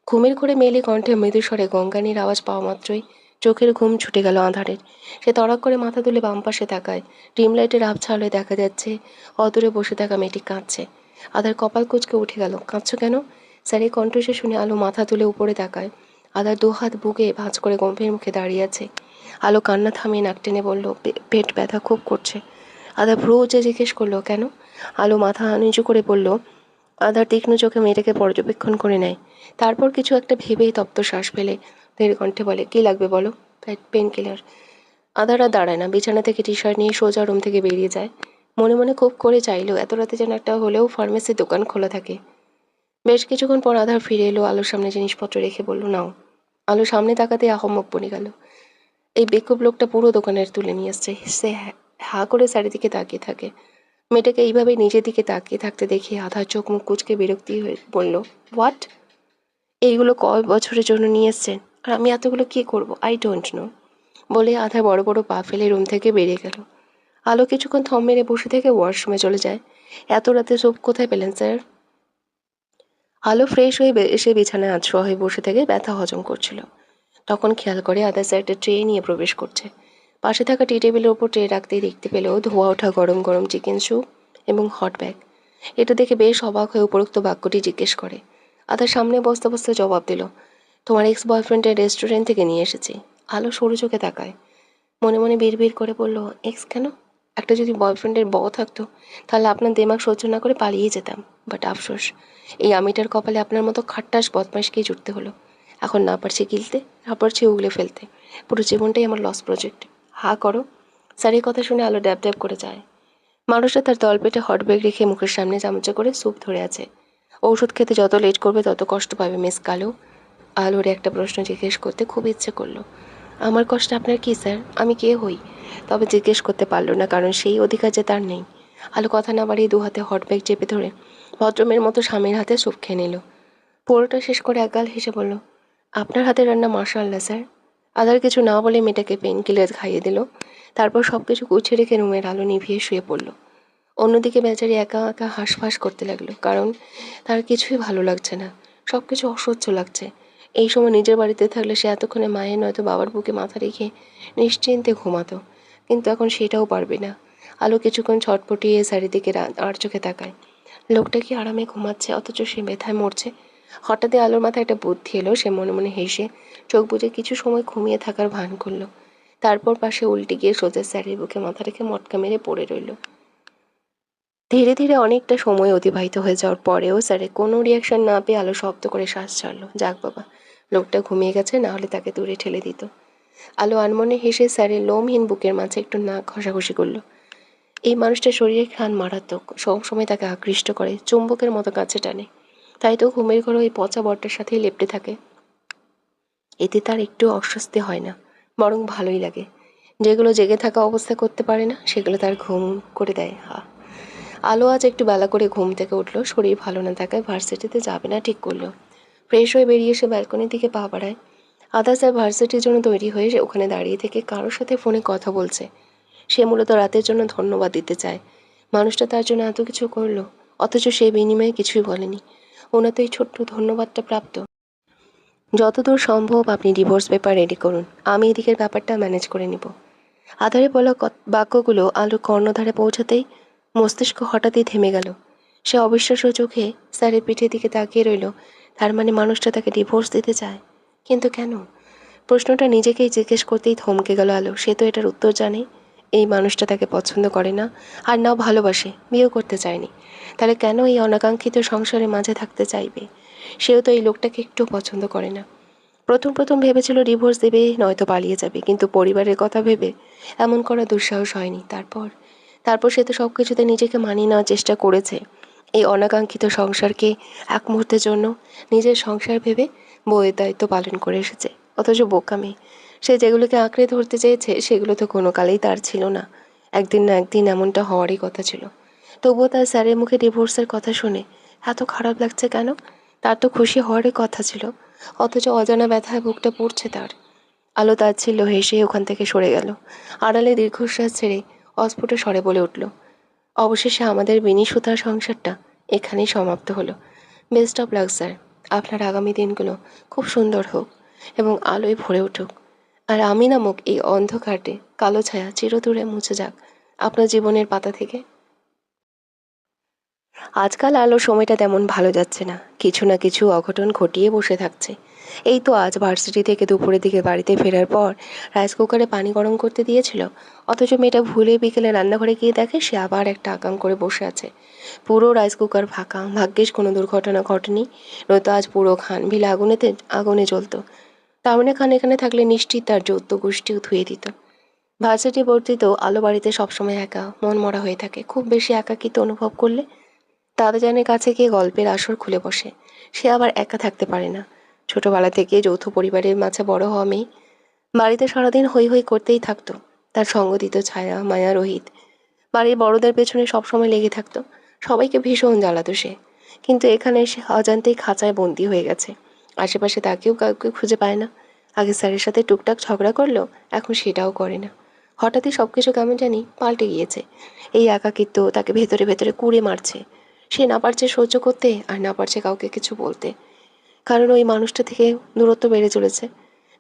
ঘুমের ঘোরে মেয়েলি কণ্ঠে মৃদুস্বরে গঙ্গানির আওয়াজ পাওয়া মাত্রই চোখের ঘুম ছুটে গেল আঁধারের। সে তড়াক করে মাথা তুলে বাম পাশে তাকায়। ডিম লাইটের আবছা আলোয় দেখা যাচ্ছে অদূরে বসে থাকা মেয়েটি কাঁদছে। আধার কপাল কুঁচকে উঠে গেল। কাঁদছো কেন? স্যারের কণ্ঠস্বর শুনে আলো মাথা তুলে উপরে তাকায়। আধার দু হাত বুকে ভাঁজ করে গম্ভীর মুখে দাঁড়িয়ে আছে। আলো কান্না থামিয়ে নাক টেনে বলল, পেট ব্যথা খুব করছে। আধার ভ্রু উঁচে জিজ্ঞেস করলো, কেন? আলো মাথা নিচু করে বলল। আধার তীক্ষ্ণ চোখে মেয়েটাকে পর্যবেক্ষণ করে নেয়। তারপর কিছু একটা ভেবেই তপ্ত শ্বাস ফেলে ধীর কণ্ঠে বলে, কী লাগবে বলো? Pain killer. আধার আর দাঁড়ায় না, বিছানা থেকে টি শার্ট নিয়ে সোজা রুম থেকে বেরিয়ে যায়। মনে মনে খুব করে চাইলেও এত রাতে যেন একটা হলেও ফার্মেসির দোকান খোলা থাকে। বেশ কিছুক্ষণ পর আধার ফিরে এলো, আলোর সামনে জিনিসপত্র রেখে বলল, নাও। আলো সামনে তাকাতে আহম্মক বনে গেল। এই বেকুব লোকটা পুরো দোকানের তুলে নিয়ে আসছে। সে হা করে চারিদিকে তাকিয়ে থাকে। মেয়েটাকে এইভাবে নিজের দিকে তাকিয়ে থাকতে দেখে আধার চোখ মুখ কুঁচকে বিরক্তি হয়ে বলল, হোয়াট? এইগুলো কয় বছরের জন্য নিয়ে এসছেন? আর আমি এতগুলো কি করব? I don't know. বলে আধা বড় বড় পা ফেলে রুম থেকে বেরিয়ে গেল। আলো কিছুক্ষণ থম মেরে বসে থেকে ওয়াশরুমে চলে যায়। এত রাতে সোপ কোথায় পেলেন স্যার? আলো ফ্রেশ হয়ে এসে বিছানায় আধশোয়া হয়ে বসে থেকে ব্যথা হজম করছিল। তখন খেয়াল করে আধা স্যার একটা ট্রে নিয়ে প্রবেশ করছে। পাশে থাকা টি টেবিলের ওপর ট্রে রাখতেই দেখতে পেল ধোয়া ওঠা গরম গরম চিকেন স্যুপ এবং হট ব্যাগ। এটা দেখে বেশ অবাক হয়ে উপরোক্ত বাক্যটি জিজ্ঞেস করে। আধার সামনে বসতে বসতে জবাব দিল, তোমার এক্স বয়ফ্রেন্ডের রেস্টুরেন্ট থেকে নিয়ে এসেছি। আলো সরু চোখে তাকায়। মনে মনে বিড়বিড় করে বলল, এক্স কেন? একটা যদি বয়ফ্রেন্ডের বউ থাকতো তাহলে আপনার দেমাগ সহ্য না করে পালিয়ে যেতাম। বাট আফসোস, এই আমিটার কপালে আপনার মতো খাট্টাস বদমাইশকেই জুটতে হলো। এখন না পারছি গিলতে, না পারছি উগলে ফেলতে। পুরো জীবনটাই আমার লস প্রজেক্ট। হা করো। স্যারের কথা শুনে আলো ড্যাব ড্যাব করে যায়। মানুষটা তার তলপেটে হট ব্যাগ রেখে মুখের সামনে চামচে করে স্যুপ ধরে আছে। ঔষধ খেতে যত লেট করবে তত কষ্ট পাবে মিস কালো। আলোর একটা প্রশ্ন জিজ্ঞেস করতে খুব ইচ্ছে করলো। আমার কষ্ট আপনার কী স্যার? আমি কে হই? তবে জিজ্ঞেস করতে পারলো না, কারণ সেই অধিকার যে তার নেই। আলো কথা না বাড়িয়ে দু হাতে হট ব্যাগ চেপে ধরে ভদ্রমের মতো স্বামীর হাতে স্যুপ খেয়ে নিল। পুরোটা শেষ করে একগাল হেসে বলল, আপনার হাতের রান্না মাশাআল্লাহ স্যার। আদার কিছু না বলে মেয়েটাকে পেন কিলার খাইয়ে দিল। তারপর সব কিছু গুছিয়ে রেখে রুমের আলো নিভিয়ে শুয়ে পড়ল। অন্যদিকে বেচারি একা একা হাঁসফাঁস করতে লাগলো, কারণ তার কিছুই ভালো লাগছে না। সব কিছু অসহ্য লাগছে। এই সময় নিজের বাড়িতে থাকলে সে এতক্ষণে মায়ের নয়তো বাবার বুকে মাথা রেখে নিশ্চিন্তে ঘুমাতো, কিন্তু এখন সেটাও পারবে না। আলো কিছুক্ষণ ছটপটিয়ে চারিদিকে আর চোখে তাকায়। লোকটা কি আরামে ঘুমাচ্ছে, অথচ সে ব্যথায় মরছে। হঠাৎই আলোর মাথায় একটা বুদ্ধি এলো। সে মনে মনে হেসে চোখ বুজে কিছু সময় ঘুমিয়ে থাকার ভান করলো। তারপর পাশে উল্টে গিয়ে সোজা স্যারের বুকে মাথা রেখে মটকা মেরে পড়ে রইল। ধীরে ধীরে অনেকটা সময় অতিবাহিত হয়ে যাওয়ার পরেও স্যারের কোনো রিয়াকশন না পেয়ে আলো শব্দ করে শ্বাস ছাড়লো। যাক বাবা, লোকটা ঘুমিয়ে গেছে, না হলে তাকে দূরে ঠেলে দিত। আলো আনমনে হেসে স্যারের লোমহীন বুকের মাঝে একটু নাক ঘষাঘষি করলো। এই মানুষটার শরীরের ঘ্রাণ মারাত্মক, সবসময় তাকে আকৃষ্ট করে, চুম্বকের মতো কাছে টানে। তাই তো ঘুমের ঘরে ওই পচা বরটার সাথেই লেপ্টে থাকে। এতে তার একটু অস্বস্তি হয় না, বরং ভালোই লাগে। যেগুলো জেগে থাকা অবস্থা করতে পারে না সেগুলো তার ঘুম করে দেয়। আলো আজ একটু বেলা করে ঘুম থেকে উঠলো। শরীর ভালো না থাকায় ভার্সিটিতে যাবে না ঠিক করলো। ফ্রেশ হয়ে বেরিয়ে এসে ব্যালকনির দিকে পা বাড়ায়। আধা স্যার ভার্সিটির জন্য তৈরি হয়ে ওখানে দাঁড়িয়ে থেকে কারোর সাথে ফোনে কথা বলছে। সে মূলত রাতের জন্য ধন্যবাদ দিতে চায়। মানুষটা তার জন্য এত কিছু করলো, অথচ সে বিনিময়ে কিছুই বলেনি। ওনার তো এই ছোট্ট ধন্যবাদটা প্রাপ্ত। যতদূর সম্ভব আপনি ডিভোর্স পেপার রেডি করুন, আমি এদিকের ব্যাপারটা ম্যানেজ করে নিব। আধারে বলা বাক্যগুলো আলোর কর্ণধারে পৌঁছাতেই মস্তিষ্ক হঠাৎই থেমে গেল। সে অবিশ্বাস্য চোখে স্যারের পিঠের দিকে তাকিয়ে রইল। তার মানে মানুষটা তাকে ডিভোর্স দিতে চায়, কিন্তু কেন? প্রশ্নটা নিজেকেই জিজ্ঞেস করতেই থমকে গেল আলো। সে তো এটার উত্তর জানে। এই মানুষটা তাকে পছন্দ করে না, আর নাও ভালোবাসে, বিয়েও করতে চায়নি। তাহলে কেন এই অনাকাঙ্ক্ষিত সংসারের মাঝে থাকতে চাইবে? সেও তো এই লোকটাকে একটু পছন্দ করে না। প্রথম প্রথম ভেবেছিল ডিভোর্স দেবে, নয়তো পালিয়ে যাবে, কিন্তু পরিবারের কথা ভেবে এমন করা দুঃসাহস হয়নি। তারপর তারপর সে তো সব কিছুতে নিজেকে মানিয়ে নেওয়ার চেষ্টা করেছে। এই অনাকাঙ্ক্ষিত সংসারকে এক মুহূর্তের জন্য নিজের সংসার ভেবে বউয়ের দায়িত্ব পালন করে এসেছে। অথচ বোকামি, সে যেগুলোকে আঁকড়ে ধরতে চেয়েছে সেগুলো তো কোনো কালেই তার ছিল না। একদিন না একদিন এমনটা হওয়ারই কথা ছিল। তবুও তার স্যারের মুখে ডিভোর্সের কথা শুনে এত খারাপ লাগছে কেন? তার তো খুশি হওয়ারই কথা ছিল, অথচ অজানা ব্যথায় বুকটা পুড়ছে তার। আলো তাচ্ছিল্য হেসে ওখান থেকে সরে গেল। আড়ালে দীর্ঘশ্বাস ছেড়ে অস্ফুট স্বরে বলে উঠল, অবশেষে আমাদের বিনি সুতার সংসারটা এখানেই সমাপ্ত হলো। Best of luck sir. আপনার আগামী দিনগুলো খুব সুন্দর হোক এবং আলোয় ভরে উঠুক। আর আমি নামক এই অন্ধকারে কালো ছায়া চিরদূরে মুছে যাক আপনার জীবনের পাতা থেকে। আজকাল আলোর সময়টা তেমন ভালো যাচ্ছে না। কিছু না কিছু অঘটন ঘটিয়ে বসে থাকছে। এই তো আজ ভার্সিটি থেকে দুপুরের দিকে বাড়িতে ফেরার পর রাইস কুকারে পানি গরম করতে দিয়েছিল, অথচ মেয়েটা ভুলে বিকেলে রান্নাঘরে গিয়ে দেখে সে আবার একটা আকাম করে বসে আছে। পুরো রাইস কুকার ফাঁকা। ভাগ্যিস কোনো দুর্ঘটনা ঘটেনি, নয়তো আজ পুরো খান ভিলে আগুনে জ্বলতো। তাহলে খান এখানে থাকলে নিশ্চিত তার যৌথ গোষ্ঠীও ধুয়ে দিত। ভার্সিটি বর্তিত আলো বাড়িতে সবসময় একা মন মরা হয়ে থাকে। খুব বেশি একাকিত্ব অনুভব করলে দাদাজানের কাছে গিয়ে গল্পের আসর খুলে বসে। সে আবার একা থাকতে পারে না। ছোটবেলা থেকে যৌথ পরিবারের মাঝে বড় হওয়া মেয়ে, বাড়িতে সারাদিন হৈ হৈ করতেই থাকতো। তার সঙ্গ দিত ছায়া, মায়া, রোহিত। বাড়ির বড়দের পেছনে সবসময় লেগে থাকতো। সবাইকে ভীষণ জ্বালাতো সে। কিন্তু এখানে এসে অজান্তেই খাঁচায় বন্দি হয়ে গেছে। আশেপাশে তাকেও কাউকে খুঁজে পায় না। আগে স্যারের সাথে টুকটাক ঝগড়া করলো, এখন সেটাও করে না। হঠাৎই সব কিছু কেমন জানি পাল্টে গিয়েছে। এই একাকিত্ব তাকে ভেতরে ভেতরে কুড়ে মারছে। সে না পারছে সহ্য করতে, আর না পারছে কাউকে কিছু বলতে। কারণ ওই মানুষটা থেকে দূরত্ব বেড়ে চলেছে।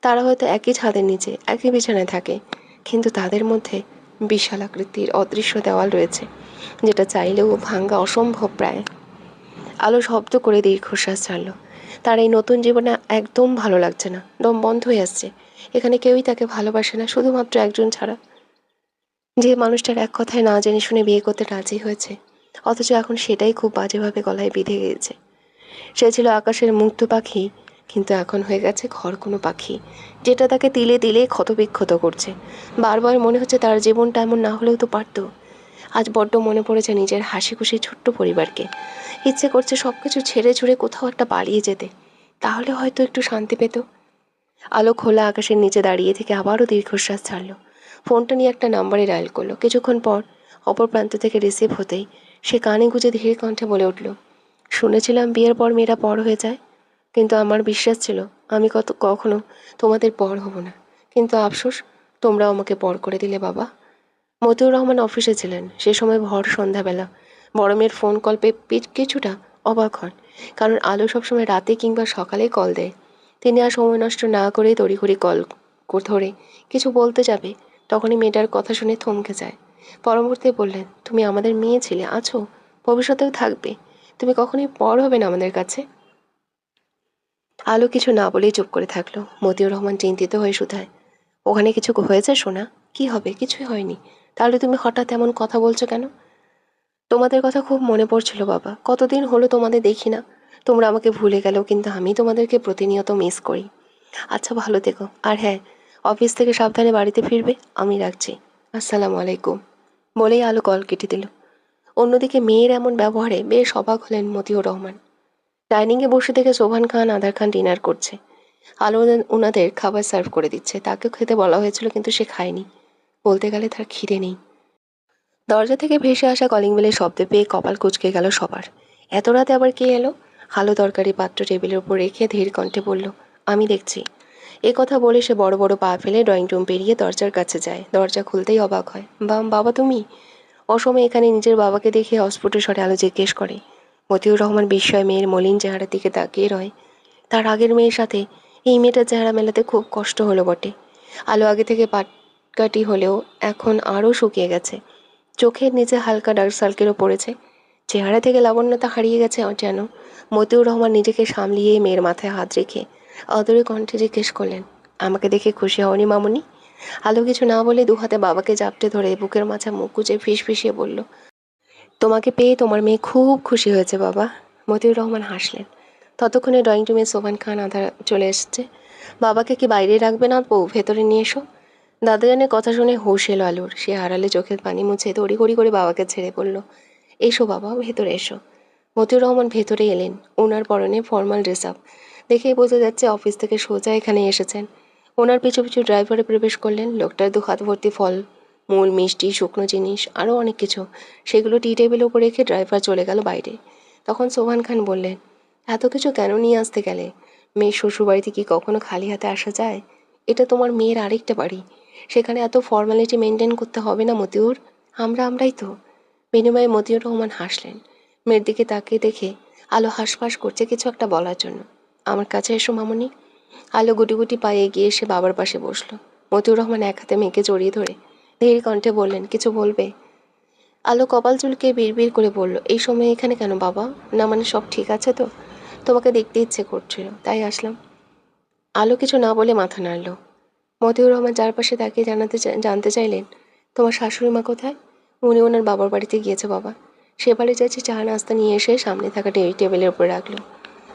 তারা হয়তো একই ছাদের নিচে, একই বিছানায় থাকে, কিন্তু তাদের মধ্যে বিশাল আকৃতির অদৃশ্য দেওয়াল রয়েছে, যেটা চাইলেও ভাঙা অসম্ভব প্রায়। আলো শব্দ করে দীর্ঘশ্বাস ছাড়ল। তার এই নতুন জীবনে একদম ভালো লাগছে না। দম বন্ধ হয়ে আসছে। এখানে কেউই তাকে ভালোবাসে না, শুধুমাত্র একজন ছাড়া, যে মানুষটার এক কথায় না জেনে শুনে বিয়ে করতে রাজি হয়েছে। অথচ এখন সেটাই খুব বাজেভাবে গলায় বিঁধে গিয়েছে। সে ছিল আকাশের মুক্ত পাখি, কিন্তু এখন হয়ে গেছে ঘর কোনো পাখি, যেটা তাকে তিলে তিলে ক্ষতবিক্ষত করছে। বারবার মনে হচ্ছে তার জীবনটা এমন না হলেও তো পারত। আজ বড্ড মনে পড়েছে নিজের হাসি খুশি ছোট্ট পরিবারকে। ইচ্ছে করছে সব কিছু ছেড়ে ছুড়ে কোথাও একটা পালিয়ে যেতে, তাহলে হয়তো একটু শান্তি পেত। আলো খোলা আকাশের নিচে দাঁড়িয়ে থেকে আবারও দীর্ঘশ্বাস ছাড়ল। ফোনটা নিয়ে একটা নাম্বারে ডায়াল করলো। কিছুক্ষণ পর অপর প্রান্ত থেকে রিসিভ হতেই সে কানে গুঁজে ধীর কণ্ঠে বলে উঠল, শুনেছিলাম বিয়ের পর মেয়েরা পর হয়ে যায়, কিন্তু আমার বিশ্বাস ছিল আমি কখনো তোমাদের পর হব না। কিন্তু আফসোস, তোমরাও আমাকে পর করে দিলে বাবা। মতিউর রহমান অফিসে ছিলেন সে সময়, ভর সন্ধ্যাবেলা। বড় মেয়ের ফোন কল পেয়ে কিছুটা অবাক হন, কারণ আলো সবসময় রাতে কিংবা সকালে কল দেয়। তিনি আর সময় নষ্ট না করেই তড়িঘড়ি কল ধরে কিছু বলতে যাবে, তখনই মেয়েটার কথা শুনে থমকে যায়। পরমুহূর্তে বললেন, তুমি আমাদের মেয়ে ছিলে, আছো, ভবিষ্যতেও থাকবে। তুমি কখনোই পর হবে না আমাদের কাছে। আলো কিছু না বলেই চুপ করে থাকলো। মতিউর রহমান চিন্তিত হয়ে শুধায়, ওখানে কিছু হয়েছে সোনা? কি হবে? কিছুই হয়নি। তাহলে তুমি হঠাৎ এমন কথা বলছো কেন? তোমাদের কথা খুব মনে পড়ছিল বাবা, কতদিন হলো তোমাদের দেখি না। তোমরা আমাকে ভুলে গেলেও কিন্তু আমি তোমাদেরকে প্রতিনিয়ত মিস করি। আচ্ছা, ভালো থেকো। আর হ্যাঁ, অফিস থেকে সাবধানে বাড়িতে ফিরবে। আমি রাখছি। আসসালামু আলাইকুম। বলেই আলো কল কেটে দিল। অন্যদিকে মেয়ের এমন ব্যবহারে বেশ অবাক হলেন মতিউর রহমান। ডাইনিংয়ে বসে থেকে সোভান খান, আধার খান ডিনার করছে। আলো ওনাদের খাবার সার্ভ করে দিচ্ছে। তাকেও খেতে বলা হয়েছিল, কিন্তু সে খায়নি। বলতে গেলে তার খিদে নেই। দরজা থেকে ভেসে আসা কলিং বেলের শব্দ পেয়ে কপাল কুঁচকে গেল সবার। এত রাতে আবার কে এলো? আলো তরকারি পাত্র টেবিলের উপর রেখে ধীর কণ্ঠে বলল, আমি দেখছি। এ কথা বলে সে বড় বড় পা ফেলে ড্রয়িং রুম পেরিয়ে দরজার কাছে যায়। দরজা খুলতেই অবাক হয়, বাবা তুমি? অসময়ে এখানে নিজের বাবাকে দেখে অস্ফুট স্বরে আলো জিজ্ঞেস করে। মতিউর রহমান বিস্ময় মেয়ের মলিন চেহারার দিকে তাকিয়ে রয়। তার আগের মেয়ের সাথে এই মেয়েটার চেহারা মেলাতে খুব কষ্ট হলো বটে। আলো আগে থেকে পাটকাটি হলেও এখন আরও শুকিয়ে গেছে। চোখের নিচে হালকা ডার্ক সার্কেলও পড়েছে। চেহারা থেকে লাবণ্যতা হারিয়ে গেছে যেন। মতিউর রহমান নিজেকে সামলিয়ে মেয়ের মাথায় হাত রেখে আদরে কণ্ঠে জিজ্ঞেস করলেন, আমাকে দেখে খুশি হওনি মামুনি? আলো কিছু না বলে দুহাতে বাবাকে জাপটে ধরে বুকের মাঝে মুখ গুজে ফিসফিসিয়ে বলল, তোমাকে পেয়ে তোমার মেয়ে খুব খুশি হয়েছে বাবা। মতিউর রহমান হাসলেন। ততক্ষণে ড্রয়িং রুমে সোভান খান আধা চলে এসছে। বাবাকে কি বাইরে রাখবে না বউ? ভেতরে নিয়ে এসো। দাদাজানের কথা শুনে হুঁশ এলো আলোর। সে আড়ালে চোখের পানি মুছে তড়িঘড়ি করে বাবাকে ছেড়ে বলল, এসো বাবা, ভেতরে এসো। মতিউর রহমান ভেতরে এলেন। ওনার পরনে ফর্মাল ড্রেস আপ, দেখেই বোঝা যাচ্ছে অফিস থেকে সোজা এখানে এসেছেন। ওনার পিছু পিছু ড্রাইভারে প্রবেশ করলেন। লোকটার দু হাত ভর্তি ফল, মূল, মিষ্টি, শুকনো জিনিস, আরও অনেক কিছু। সেগুলো টি টেবিলের উপর রেখে ড্রাইভার চলে গেল বাইরে। তখন সোহান খান বললেন, এত কিছু কেন নিয়ে আসতে গেলে? মেয়ের শ্বশুরবাড়িতে কি কখনো খালি হাতে আসা যায়? এটা তোমার মেয়ের আরেকটা বাড়ি। সেখানে এত ফর্মালিটি মেনটেন করতে হবে না মতিউর। আমরাই তো। বিনিময়ে মতিউর রহমান হাসলেন। মেয়ের দিকে তাকিয়ে দেখে আলো হাঁসফাঁস করছে কিছু একটা বলার জন্য। আমার কাছে এসো মামুনি। আলো গুটি গুটি পায়ে এগিয়ে এসে বাবার পাশে বসলো। মতিউর রহমান এক হাতে মেয়েকে জড়িয়ে ধরে ধীর কণ্ঠে বললেন, কিছু বলবে? আলো কপাল চুলকে বিড়বিড় করে বলল, এই সময় এখানে কেন বাবা? না মানে সব ঠিক আছে তো? তোমাকে দেখতে ইচ্ছে করছিল, তাই আসলাম। আলো কিছু না বলে মাথা নাড়ল। মতিউর রহমান চারপাশে তাকিয়ে জানতে চাইলেন, তোমার শাশুড়ি মা কোথায়? উনি ওনার বাবার বাড়িতে গিয়েছে বাবা। সে বাড়ি যাচ্ছে। চা নাস্তা নিয়ে এসে সামনে থাকা টেবিলের উপর রাখলো।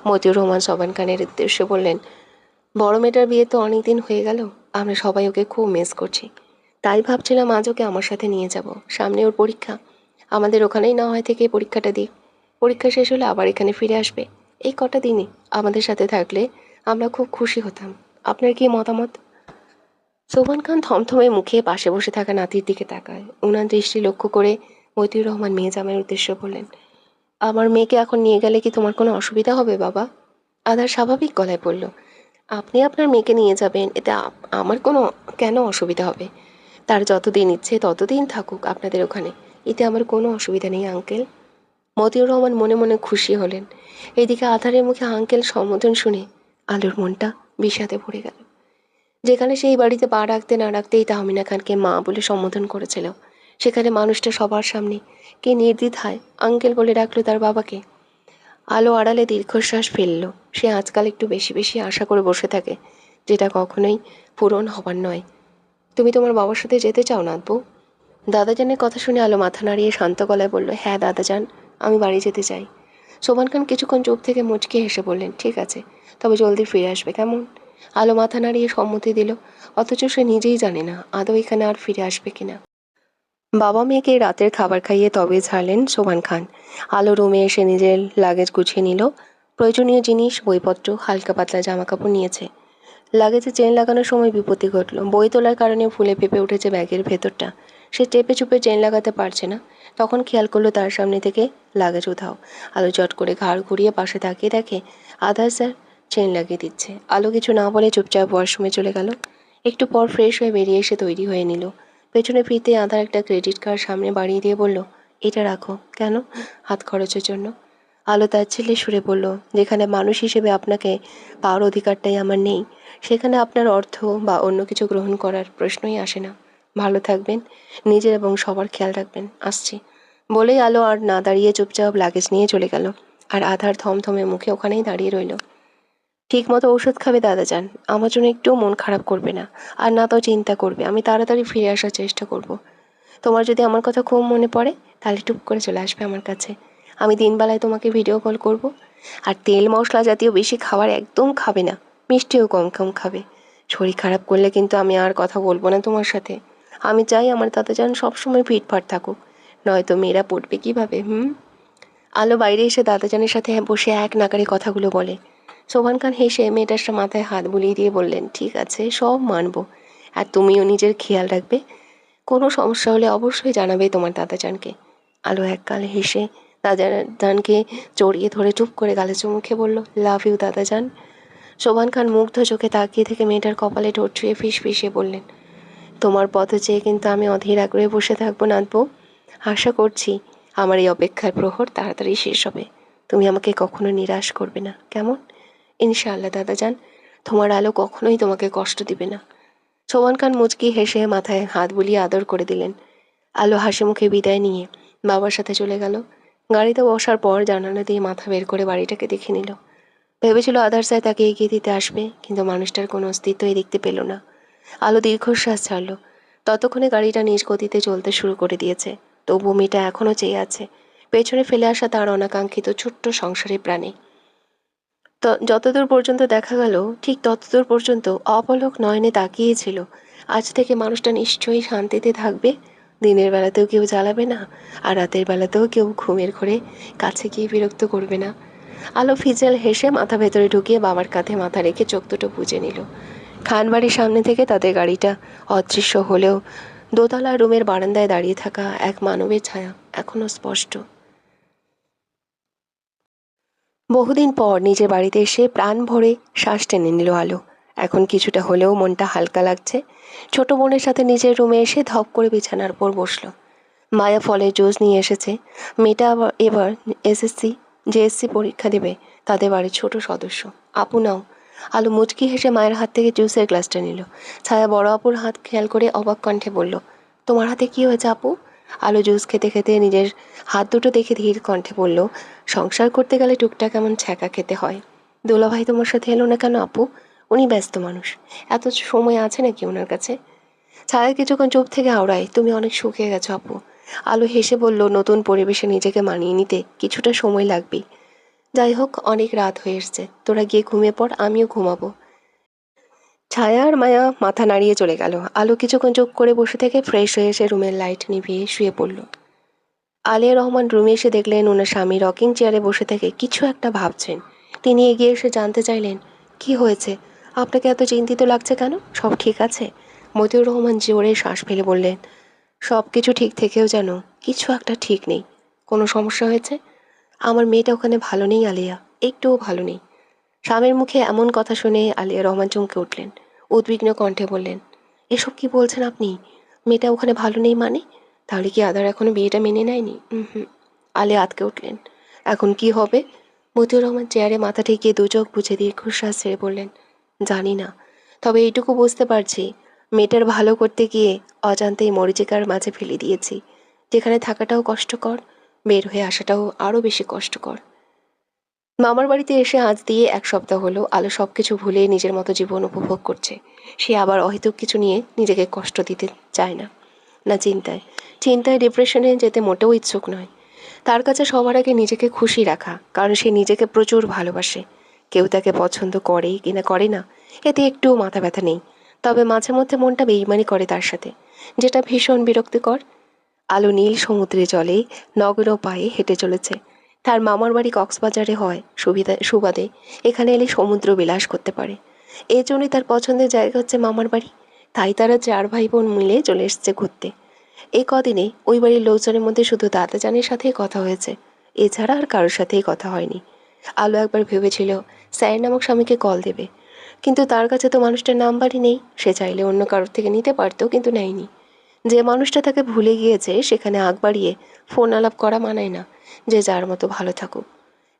মতিউর রহমান সোভান খানের উদ্দেশ্যে বললেন, বড় মেয়েটার বিয়ে তো অনেক দিন হয়ে গেল। আমরা সবাই ওকে খুব মিস করছি। তাই ভাবছিলাম আজ ওকে আমার সাথে নিয়ে যাব। সামনে ওর পরীক্ষা। আমাদের ওখানেই না হয় থেকে পরীক্ষাটা দিই। পরীক্ষা শেষ হলে আবার এখানে ফিরে আসবে। এই কটা দিনই আমাদের সাথে থাকলে আমরা খুব খুশি হতাম। আপনার কি মতামত? সোবহান খান থমথমে মুখে পাশে বসে থাকা নাতির দিকে তাকায়। উনার দৃষ্টি লক্ষ্য করে মতিউর রহমান মেয়ে জামাইয়ের উদ্দেশ্য বললেন, আমার মেয়েকে এখন নিয়ে গেলে কি তোমার কোনো অসুবিধা হবে বাবা? আধার স্বাভাবিক গলায় বলল, আপনি আপনার মেয়েকে নিয়ে যাবেন, এতে আমার কোনো কেন অসুবিধা হবে? তার যতদিন ইচ্ছে ততদিন থাকুক আপনাদের ওখানে, এতে আমার কোনো অসুবিধা নেই আঙ্কেল। মতিউর রহমান মনে মনে খুশি হলেন। এদিকে আধারের মুখে আঙ্কেল সম্বোধন শুনে আলোর মনটা বিষাদে ভরে গেল। যেখানে সেই বাড়িতে পা রাখতে না রাখতেই তাহমিনা খানকে মা বলে সম্বোধন করেছিল, সেখানে মানুষটা সবার সামনে কে নির্দ্বিধায় আঙ্কেল বলে ডাকলো তার বাবাকে। আলো আড়ালে দীর্ঘশ্বাস ফেলল। সে আজকাল একটু বেশি বেশি আশা করে বসে থাকে, যেটা কখনোই পূরণ হবার নয়। তুমি তোমার বাবার সাথে যেতে চাও নাতবু? দাদাজানের কথা শুনে আলো মাথা নাড়িয়ে শান্ত গলায় বলল, হ্যাঁ দাদাজান, আমি বাড়ি যেতে চাই। সোবহান খান কিছুক্ষণ চুপ থেকে মুচকি হেসে বললেন, ঠিক আছে, তবে জলদি ফিরে আসবে কেমন? আলো মাথা নাড়িয়ে সম্মতি দিল, অথচ সে নিজেই জানে না আদৌ এখানে আর ফিরে আসবে কিনা। বাবা মেয়েকে রাতের খাবার খাইয়ে তবে ছাড়লেন সোবহান খান। আলো রুমে এসে নিজের লাগেজ গুছিয়ে নিল। প্রয়োজনীয় জিনিস, বইপত্র, হালকা পাতলা জামা কাপড় নিয়েছে। লাগেজে চেন লাগানোর সময় বিপত্তি ঘটল। বই তোলার কারণে ফুলে ফেঁপে উঠেছে ব্যাগের ভেতরটা। সে চেপে চুপে চেন লাগাতে পারছে না। তখন খেয়াল করলো তার সামনে থেকে লাগেজ উধাও। আলো চট করে ঘাড় ঘুরিয়ে পাশে তাকিয়ে দেখে আধার স্যার চেন লাগিয়ে দিচ্ছে। আলো কিছু না বলে চুপচাপ ওয়াশরুমে চলে গেল। একটু পর ফ্রেশ হয়ে বেরিয়ে এসে তৈরি হয়ে নিল। পেছনে ফিরতে আধার একটা ক্রেডিট কার্ড সামনে বাড়িয়ে দিয়ে বলল, এটা রাখো। কেন? হাত খরচের জন্য। আলো তার ছেলে সুরে বলল, যেখানে মানুষ হিসেবে আপনাকে পাওয়ার অধিকারটাই আমার নেই, সেখানে আপনার অর্থ বা অন্য কিছু গ্রহণ করার প্রশ্নই আসে না। ভালো থাকবেন, নিজের এবং সবার খেয়াল রাখবেন, আসছি। বলেই আলো আর না দাঁড়িয়ে চুপচাপ লাগেজ নিয়ে চলে গেল। আর আধার থমথমে মুখে ওখানেই দাঁড়িয়ে রইল। ঠিক মতো ওষুধ খাবে দাদাজান, আমার জন্য একটুও মন খারাপ করবে না, আর না তো চিন্তা করবে। আমি তাড়াতাড়ি ফিরে আসার চেষ্টা করব। তোমার যদি আমার কথা খুব মনে পড়ে তাহলে টুপ করে চলে আসবে আমার কাছে। আমি দিনবেলায় তোমাকে ভিডিও কল করব। আর তেল মশলা জাতীয় বেশি খাবার একদম খাবে না, মিষ্টিও কম কম খাবে। শরীর খারাপ করলে কিন্তু আমি আর কথা বলবো না তোমার সাথে। আমি চাই আমার দাদাজান সবসময় ফিটফাট থাকুক, নয়তো মেয়েরা পড়বে কীভাবে? আলো বাইরে এসে দাদাজানের সাথে বসে এক নাগাড়ে কথাগুলো বলে। সোবহান খান হেসে মেয়েটার মাথায় হাত বুলিয়ে দিয়ে বললেন, ঠিক আছে, সব মানবো। আর তুমিও নিজের খেয়াল রাখবে। কোনো সমস্যা হলে অবশ্যই জানাবে তোমার দাদাজানকে। আলো একগালে হেসে দাদাজানকে জড়িয়ে ধরে চুপ করে গালে চুমু খেয়ে বলল, লাভ ইউ দাদাজান। সোবহান খান মুগ্ধ চোখে তাকিয়ে থেকে মেয়েটার কপালে ঠোঁট ছুঁয়ে ফিস ফিসে বললেন, তোমার পথ চেয়ে কিন্তু আমি অধীর আগ্রহে বসে থাকবো নাতবু। আশা করছি আমার এই অপেক্ষার প্রহর তাড়াতাড়ি শেষ হবে। তুমি আমাকে কখনো নিরাশ করবে না, কেমন? ইনশাআল্লাহ দাদাজান, তোমার আলো কখনোই তোমাকে কষ্ট দিবে না। সোবহান খান মুচকি হেসে মাথায় হাত বুলিয়ে আদর করে দিলেন। আলো হাসি মুখে বিদায় নিয়ে বাবার সাথে চলে গেল। গাড়িতে বসার পর জানালা দিয়ে মাথা বের করে বাড়িটাকে দেখে নিল। ভেবেছিল আধার সায় তাকে এগিয়ে দিতে আসবে, কিন্তু মানুষটার কোনো অস্তিত্বই দেখতে পেল না। আলো দীর্ঘশ্বাস ছাড়ল। ততক্ষণে গাড়িটা নিজ গতিতে চলতে শুরু করে দিয়েছে। তবু মেয়েটা এখনও চেয়ে আছে পেছনে ফেলে আসা তার অনাকাঙ্ক্ষিত ছোট্ট সংসারের প্রাণী। তো যতদূর পর্যন্ত দেখা গেল ঠিক ততদূর পর্যন্ত অপলক নয়নে তাকিয়েছিল। আজ থেকে মানুষটা নিশ্চয়ই শান্তিতে থাকবে। দিনের বেলাতেও কেউ জ্বালাবে না, আর রাতের বেলাতেও কেউ ঘুমের ঘোরে কাছে গিয়ে বিরক্ত করবে না। আলো ফিজেল হেসে মাথা ভেতরে ঢুকিয়ে বাবার কাঁধে মাথা রেখে চোখ দুটো বুজে নিল। খানবাড়ির সামনে থেকে তাদের গাড়িটা অদৃশ্য হলেও দোতলা রুমের বারান্দায় দাঁড়িয়ে থাকা এক মানবের ছায়া এখনো স্পষ্ট। বহুদিন পর নিজের বাড়িতে এসে প্রাণ ভরে শ্বাস টেনে নিল আলো। এখন কিছুটা হলেও মনটা হালকা লাগছে। ছোট বোনের সাথে নিজের রুমে এসে ধপ করে বিছানার উপর বসলো। মায়া ফলের জুস নিয়ে এসেছে। মেয়েটা এবার এসএসসি জেএসসি পরীক্ষা দেবে। তাদের বাড়ির ছোট সদস্য। আপু নাও। আলো মুচকি হেসে মায়ের হাত থেকে জুসের গ্লাসটা নিল। ছায়া বড় আপুর হাত খেয়াল করে অবাক কণ্ঠে বলল, তোমার হাতে কি হয়েছে আপু? আলো জুস খেতে খেতে নিজের হাত দুটো দেখে ধীর কণ্ঠে বলল, সংসার করতে গেলে টুকটাক কেমন ছ্যাঁকা খেতে হয়। দোলাভাই তোমার সাথে এলো না কেন আপু? উনি ব্যস্ত মানুষ, এত সময় আছে নাকি ওনার কাছে? ছায়া কিছুক্ষণ চুপ থেকে আওড়ায়, তুমি অনেক শুকিয়ে গেছো আপু। আলো হেসে বলল, নতুন পরিবেশে নিজেকে মানিয়ে নিতে কিছুটা সময় লাগবেই। যাই হোক, অনেক রাত হয়ে এসছে, তোরা গিয়ে ঘুমিয়ে পড়, আমিও ঘুমাবো। ছায়া আর মায়া মাথা নাড়িয়ে চলে গেল। আলো কিছুক্ষণ চুপ করে বসে থেকে ফ্রেশ হয়ে এসে রুমের লাইট নিভিয়ে শুয়ে পড়ল। আলিয়া রহমান রুমে এসে দেখলেন ওনার স্বামী রকিং চেয়ারে বসে থেকে কিছু একটা ভাবছেন। তিনি এগিয়ে এসে জানতে চাইলেন, কি হয়েছে? আপনাকে এত চিন্তিত লাগছে কেন? সব ঠিক আছে? মতিউর রহমান জোরে শ্বাস ফেলে বললেন, সব কিছু ঠিক থেকেও যেন কিছু একটা ঠিক নেই। কোনো সমস্যা হয়েছে? আমার মেয়েটা ওখানে ভালো নেই আলিয়া, একটুও ভালো নেই। স্বামীর মুখে এমন কথা শুনে আলিয়া রহমান চমকে উঠলেন। উদ্বিগ্ন কণ্ঠে বললেন, এসব কি বলছেন আপনি? মেয়েটা ওখানে ভালো নেই মানে? তাহলে কি আদার এখনো বিয়েটা মেনে নেয়নি? হুম। আলিয়া আটকে উঠলেন। এখন কি হবে? মতিউর রহমান চেয়ারে মাথা ঠেকিয়ে দু চোখ বুঝে দীর্ঘশ্বাস ছেড়ে বললেন, জানি না, তবে এইটুকু বুঝতে পারছি, মেয়েটার ভালো করতে গিয়ে অজান্তেই মরীচিকার মাঝে ফেলে দিয়েছি, যেখানে থাকাটাও কষ্টকর, বের হয়ে আসাটাও আরও বেশি কষ্টকর। মামার বাড়িতে এসে আজ দিয়ে 1 সপ্তাহ হলো আলো সব কিছু ভুলে নিজের মতো জীবন উপভোগ করছে। সে আবার অহেতুক কিছু নিয়ে নিজেকে কষ্ট দিতে চায় না। না চিন্তায়, চিন্তায় ডিপ্রেশনে যেতে মোটেও ইচ্ছুক নয়। তার কাছে সবার আগে নিজেকে খুশি রাখা, কারণ সে নিজেকে প্রচুর ভালোবাসে। কেউ তাকে পছন্দ করে কিনা করে না, এতে একটুও মাথা ব্যথা নেই। তবে মাঝে মধ্যে মনটা বেইমানি করে তার সাথে, যেটা ভীষণ বিরক্তিকর। আলো নীল সমুদ্রে জলে নগ্ন পায়ে হেঁটে চলেছে। তার মামার বাড়ি কক্সবাজারে হয় সুবাদে এখানে এলে সমুদ্র বিলাস করতে পারে। এই জন্যই তার পছন্দের জায়গা হচ্ছে মামার বাড়ি। তাই তারা 4 ভাই বোন মিলে চলে এসেছে ঘুরতে। এই কদিনে ওই বাড়ির লোকজনের মধ্যে শুধু দাদাজানের সাথেই কথা হয়েছে, এছাড়া আর কারোর সাথেই কথা হয়নি। আলো একবার ভেবেছিল স্যার নামক স্বামীকে কল দেবে, কিন্তু তার কাছে তো মানুষটার নাম্বারই নেই। সে চাইলে অন্য কারোর থেকে নিতে পারত, কিন্তু নেয়নি। যে মানুষটা তাকে ভুলে গিয়েছে সেখানে আগ বাড়িয়ে ফোন আলাপ করা মানায় না। যে যার মতো ভালো থাকুক।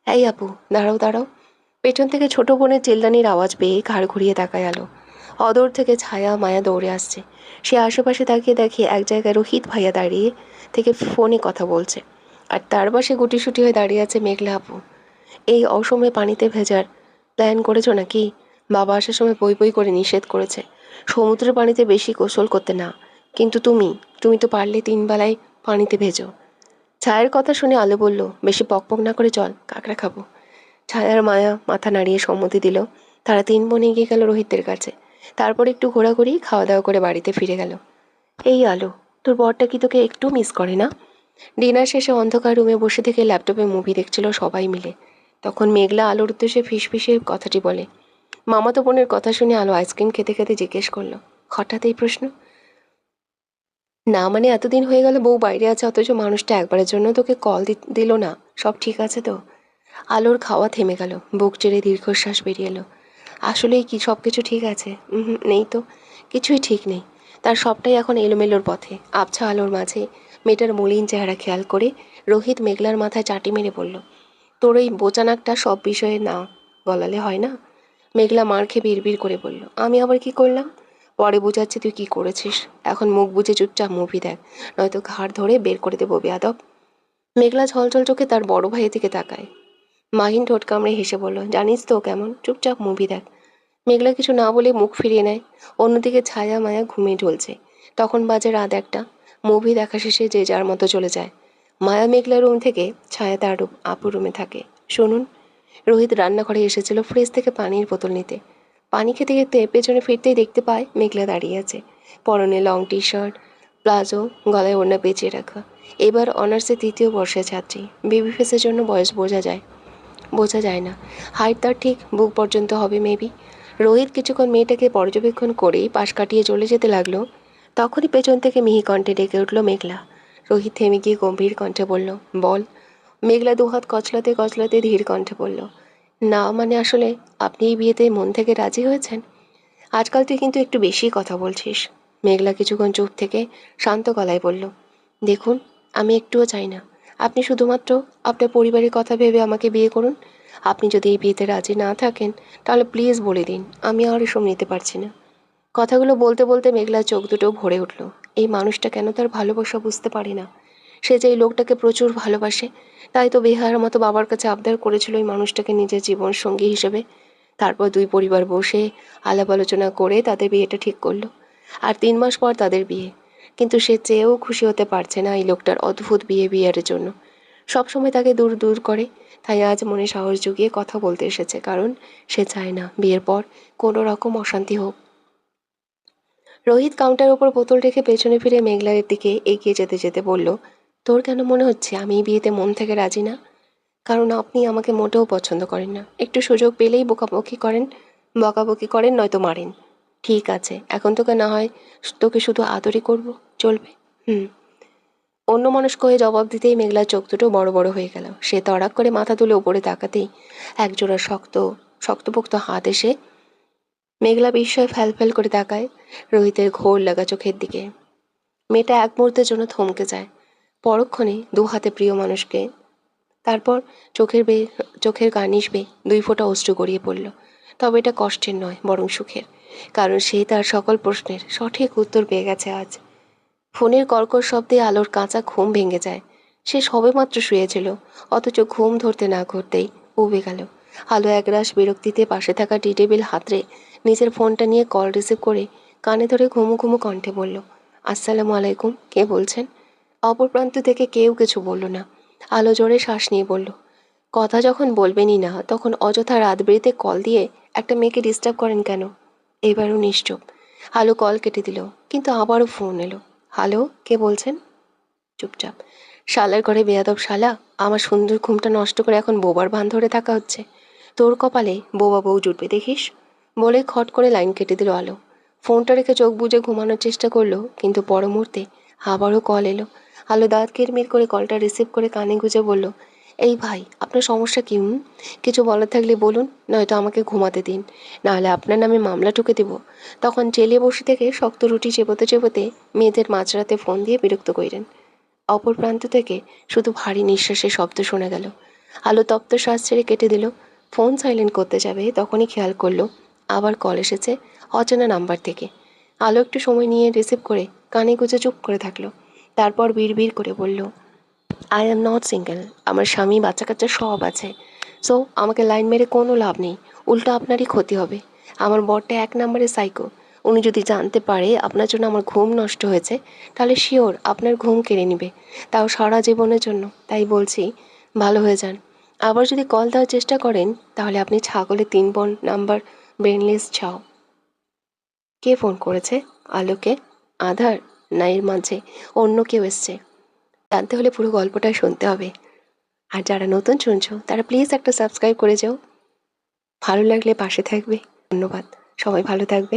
এই আপু, দাঁড়াও দাঁড়াও। পেছন থেকে ছোট বোনের চিল্লানির আওয়াজ পেয়ে ঘাড় ঘুরিয়ে তাকায় আলো। অদূর থেকে ছায়া মায়া দৌড়ে আসছে। সে আশেপাশে তাকিয়ে দেখে এক জায়গায় রোহিত ভাইয়া দাঁড়িয়ে থেকে ফোনে কথা বলছে, আর তার পাশে গুটিসুটি হয়ে দাঁড়িয়ে আছে মেঘলা আপু। এই অসময়ে পানিতে ভেজার প্ল্যান করেছো নাকি? বাবা আসার সময় বই বই করে নিষেধ করেছে সমুদ্রের পানিতে বেশি গোসল করতে না, কিন্তু তুমি তুমি তো পারলে 3 বেলায় পানিতে ভেজো। ছায়ার কথা শুনে আলো বলল, বেশি পকপক না করে চল, কাঁকড়া খাবো। ছায়ার মায়া মাথা নাড়িয়ে সম্মতি দিল। তারা 3 বোন এগিয়ে গেল রোহিতের কাছে। তারপর একটু ঘোরাঘুরি খাওয়া দাওয়া করে বাড়িতে ফিরে গেল। এই আলো, তোর বরটা কি তোকে একটু মিস করে না? ডিনার শেষে অন্ধকার রুমে বসে থেকে ল্যাপটপে মুভি দেখছিল সবাই মিলে। তখন মেঘলা আলোর উদ্দেশ্যে ফিসফিসে কথাটি বলে। মামাতো বোনের কথা শুনে আলো আইসক্রিম খেতে খেতে জিজ্ঞেস করলো, হঠাৎ এই প্রশ্ন? না মানে এতদিন হয়ে গেল বউ বাইরে আছে, অথচ মানুষটা একবারের জন্য তোকে কল দিল না। সব ঠিক আছে তো? আলোর খাওয়া থেমে গেল, বুক চেড়ে দীর্ঘশ্বাস বেরিয়ে এলো। আসলেই কি সব কিছু ঠিক আছে? নেই তো, কিছুই ঠিক নেই। তার সবটাই এখন এলোমেলোর পথে। আবছা আলোর মাঝে মেয়েটার মলিন চেহারা খেয়াল করে রোহিত মেঘলার মাথায় চাটি মেরে বলল, তোর এই বোচানাকটা সব বিষয়ে না বলালে হয় না? মেঘলা মার খেয়ে বিড়বিড় করে বলল, আমি আবার কি করলাম? পরে বুঝাচ্ছি তুই কি করেছিস। এখন মুখ বুজে চুপচাপ মুভি দেখ, নয়তো ঘাড় ধরে বের করে দেবো বেয়াদব। মেঘলা ছলছল চোখে তার বড় ভাইয়ের দিকে তাকায়। মাহিন ঠোঁট কামড়ে হেসে বলল, জানিস তো কেমন, চুপচাপ মুভি দেখ। মেঘলা কিছু না বলে মুখ ফিরিয়ে নেয়। অন্যদিকে ছায়া মায়া ঘুমিয়ে ঢলছে। তখন বাজে রাত 1টা। মুভি দেখা শেষে যে যার মতো চলে যায়। মায়া মেঘলা রুম থেকে, ছায়া তার আপুর রুমে থাকে। শুনুন, রোহিত রান্নাঘরে এসেছিল ফ্রিজ থেকে পানির বোতল নিতে। পানি খেতে খেতে পেছনে ফিরতেই দেখতে পায় মেঘলা দাঁড়িয়ে আছে। পরনে লং টি শার্ট, প্লাজো, গলায় ওড়না পেঁচিয়ে রাখা। এবার অনার্সের 3য় বর্ষের ছাত্রী। বেবি ফেসের জন্য বয়স বোঝা যায় না। হাইট তার ঠিক বুক পর্যন্ত হবে মেবি। রোহিত কিছুক্ষণ মেয়েটাকে পর্যবেক্ষণ করেই পাশ কাটিয়ে চলে যেতে লাগলো। তখনই পেছন থেকে মিহি কণ্ঠে ডেকে উঠল মেঘলা। রোহিত থেমে গিয়ে গম্ভীর কণ্ঠে বলল, বল। মেঘলা দুহাত কচলাতে কচলাতে ধীর কণ্ঠে বলল, না মানে আসলে আপনি এই বিয়েতে মন থেকে রাজি হয়েছেন? আজকাল তুই কিন্তু একটু বেশি কথা বলছিস। মেঘলা কিছুক্ষণ চুপ থেকে শান্ত গলায় বলল, দেখুন, আমি একটুও চাই না। আপনি শুধুমাত্র আপনার পরিবারের কথা ভেবে আমাকে বিয়ে করুন। আপনি যদি এই বিয়েতে রাজি না থাকেন তাহলে প্লিজ বলে দিন, আমি আর এসব নিতে পারছি না। কথাগুলো বলতে বলতে মেঘলার চোখ দুটো ভরে উঠল। এই মানুষটা কেন তার ভালোবাসা বুঝতে পারে না? সে যে এই লোকটাকে প্রচুর ভালোবাসে, তাই তো বেহার মতো বাবার কাছে আবদার করেছিল এই মানুষটাকে নিজের জীবন সঙ্গী হিসেবে। তারপর 2 পরিবার বসে আলাপ আলোচনা করে তাদের বিয়েটা ঠিক করলো। আর 3 মাস পর তাদের বিয়ে। কিন্তু সে চেয়েও খুশি হতে পারছে না এই লোকটার অদ্ভুত বিহেভিয়ারের জন্য। সবসময় তাকে দূর দূর করে। তাই আজ মনে সাহস জুগিয়ে কথা বলতে এসেছে, কারণ সে চায় না বিয়ের পর কোনো রকম অশান্তি হোক। রোহিত কাউন্টার ওপর বোতল রেখে পেছনে ফিরে মেঘলার দিকে এগিয়ে যেতে যেতে বলল, তোর কেন মনে হচ্ছে আমি এই বিয়েতে মন থেকে রাজি না? কারণ আপনি আমাকে মোটেও পছন্দ করেন না, একটু সুযোগ পেলেই বকাবকি করেন নয়তো মারেন। ঠিক আছে, এখন তোকে না হয় তোকে শুধু আদরই করব, চলবে? হুম। অন্যমনস্ক হয়ে জবাব দিতেই মেঘলার চোখ দুটো বড় বড় হয়ে গেল। সে তড়াক করে মাথা তুলে ওপরে তাকাতেই একজোড়া শক্তপোক্ত হাত এসে মেঘলা বিস্ময়ে ফ্যাল করে তাকায় রোহিতের ঘোর লাগা চোখের দিকে। মেয়েটা এক মুহূর্তের জন্য থমকে যায়, পরক্ষণে দু হাতে প্রিয় মানুষকে, তারপর চোখের কার্নিশ বেয়ে 2 ফোঁটা অশ্রু গড়িয়ে পড়ল। তবে এটা কষ্টের নয়, বরং সুখের, কারণ সে তার সকল প্রশ্নের সঠিক উত্তর পেয়ে গেছে আজ। ফোনের কর্কশ শব্দে আলোর কাঁচা ঘুম ভেঙে যায়। সে সবেমাত্র শুয়েছিল, অথচ ঘুম ধরতে না ঘুরতেই উবে গেল। আলো একরাশ বিরক্তিতে পাশে থাকা টি টেবিল হাতড়ে নিজের ফোনটা নিয়ে কল রিসিভ করে কানে ধরে ঘুমু ঘুমু কণ্ঠে বলল, আসসালামু আলাইকুম, কে বলছেন? অপর প্রান্ত থেকে কেউ কিছু বলল না। আলো জোরে শ্বাস নিয়ে বলল, কথা যখন বলবেনই না তখন অযথা রাত বেরিতে কল দিয়ে একটা মেয়েকে ডিস্টার্ব করেন কেন? এবারও নিশ্চুপ। আলো কল কেটে দিল, কিন্তু আবারও ফোন এলো। হ্যালো, কে বলছেন? চুপচাপ। শালার ঘরে বেয়াদব শালা, আমার সুন্দর ঘুমটা নষ্ট করে এখন বোবার ভান ধরে থাকা হচ্ছে। তোর কপালে বোবা বউ জুটবে দেখিস। বলে খট করে লাইন কেটে দিল আলো। ফোনটা রেখে চোখ বুজে ঘুমানোর চেষ্টা করলো, কিন্তু পর মুহূর্তে আবারও কল এলো। আলো দাঁত কিরমির করে কলটা রিসিভ করে কানে গুঁজে বলল, এই ভাই, আপনার সমস্যা কি? কিছু বলার থাকলে বলুন, নয়তো আমাকে ঘুমাতে দিন, নাহলে আপনার নামে মামলা ঠুকে দেব। তখন জেলে বসে থেকে শক্ত রুটি চেপোতে চেপোতে মেয়েদের মাঝরাতে ফোন দিয়ে বিরক্ত কইরেন। অপর প্রান্ত থেকে শুধু ভারী নিঃশ্বাসের শব্দ শোনা গেল। আলো তপ্ত শ্বাস ছেড়ে কেটে দিল। ফোন সাইলেন্ট করতে যাবে তখনই খেয়াল করলো আবার কল এসেছে অচেনা নাম্বার থেকে। আলো একটু সময় নিয়ে রিসিভ করে কানে গুঁজে চুপ করে থাকলো। তারপর বিড়বিড় করে বলল, আই অ্যাম নট সিঙ্গেল, আমার স্বামী বাচ্চা কাচ্চা সব আছে। সো আমাকে লাইন মেরে কোনো লাভ নেই, উল্টো আপনারই ক্ষতি হবে। আমার বরটা 1 নম্বরে সাইকো। উনি যদি জানতে পারে আপনার জন্য আমার ঘুম নষ্ট হয়েছে, তাহলে শিওর আপনার ঘুম কেড়ে নেবে, তাও সারা জীবনের জন্য। তাই বলছি, ভালো হয়ে যান। আবার যদি কল দেওয়ার চেষ্টা করেন তাহলে আপনি ছাগলের 3 নাম্বার ব্রেনলেস ছাও। কে ফোন করেছে? আলোকে? আধার? না এর মাঝে অন্য কেউ এসছে? জানতে হলে পুরো গল্পটা শুনতে হবে। আর যারা নতুন শুনছো তারা প্লিজ একটা সাবস্ক্রাইব করে যাও। ভালো লাগলে পাশে থাকবে। ধন্যবাদ। সবাই ভালো থাকবে।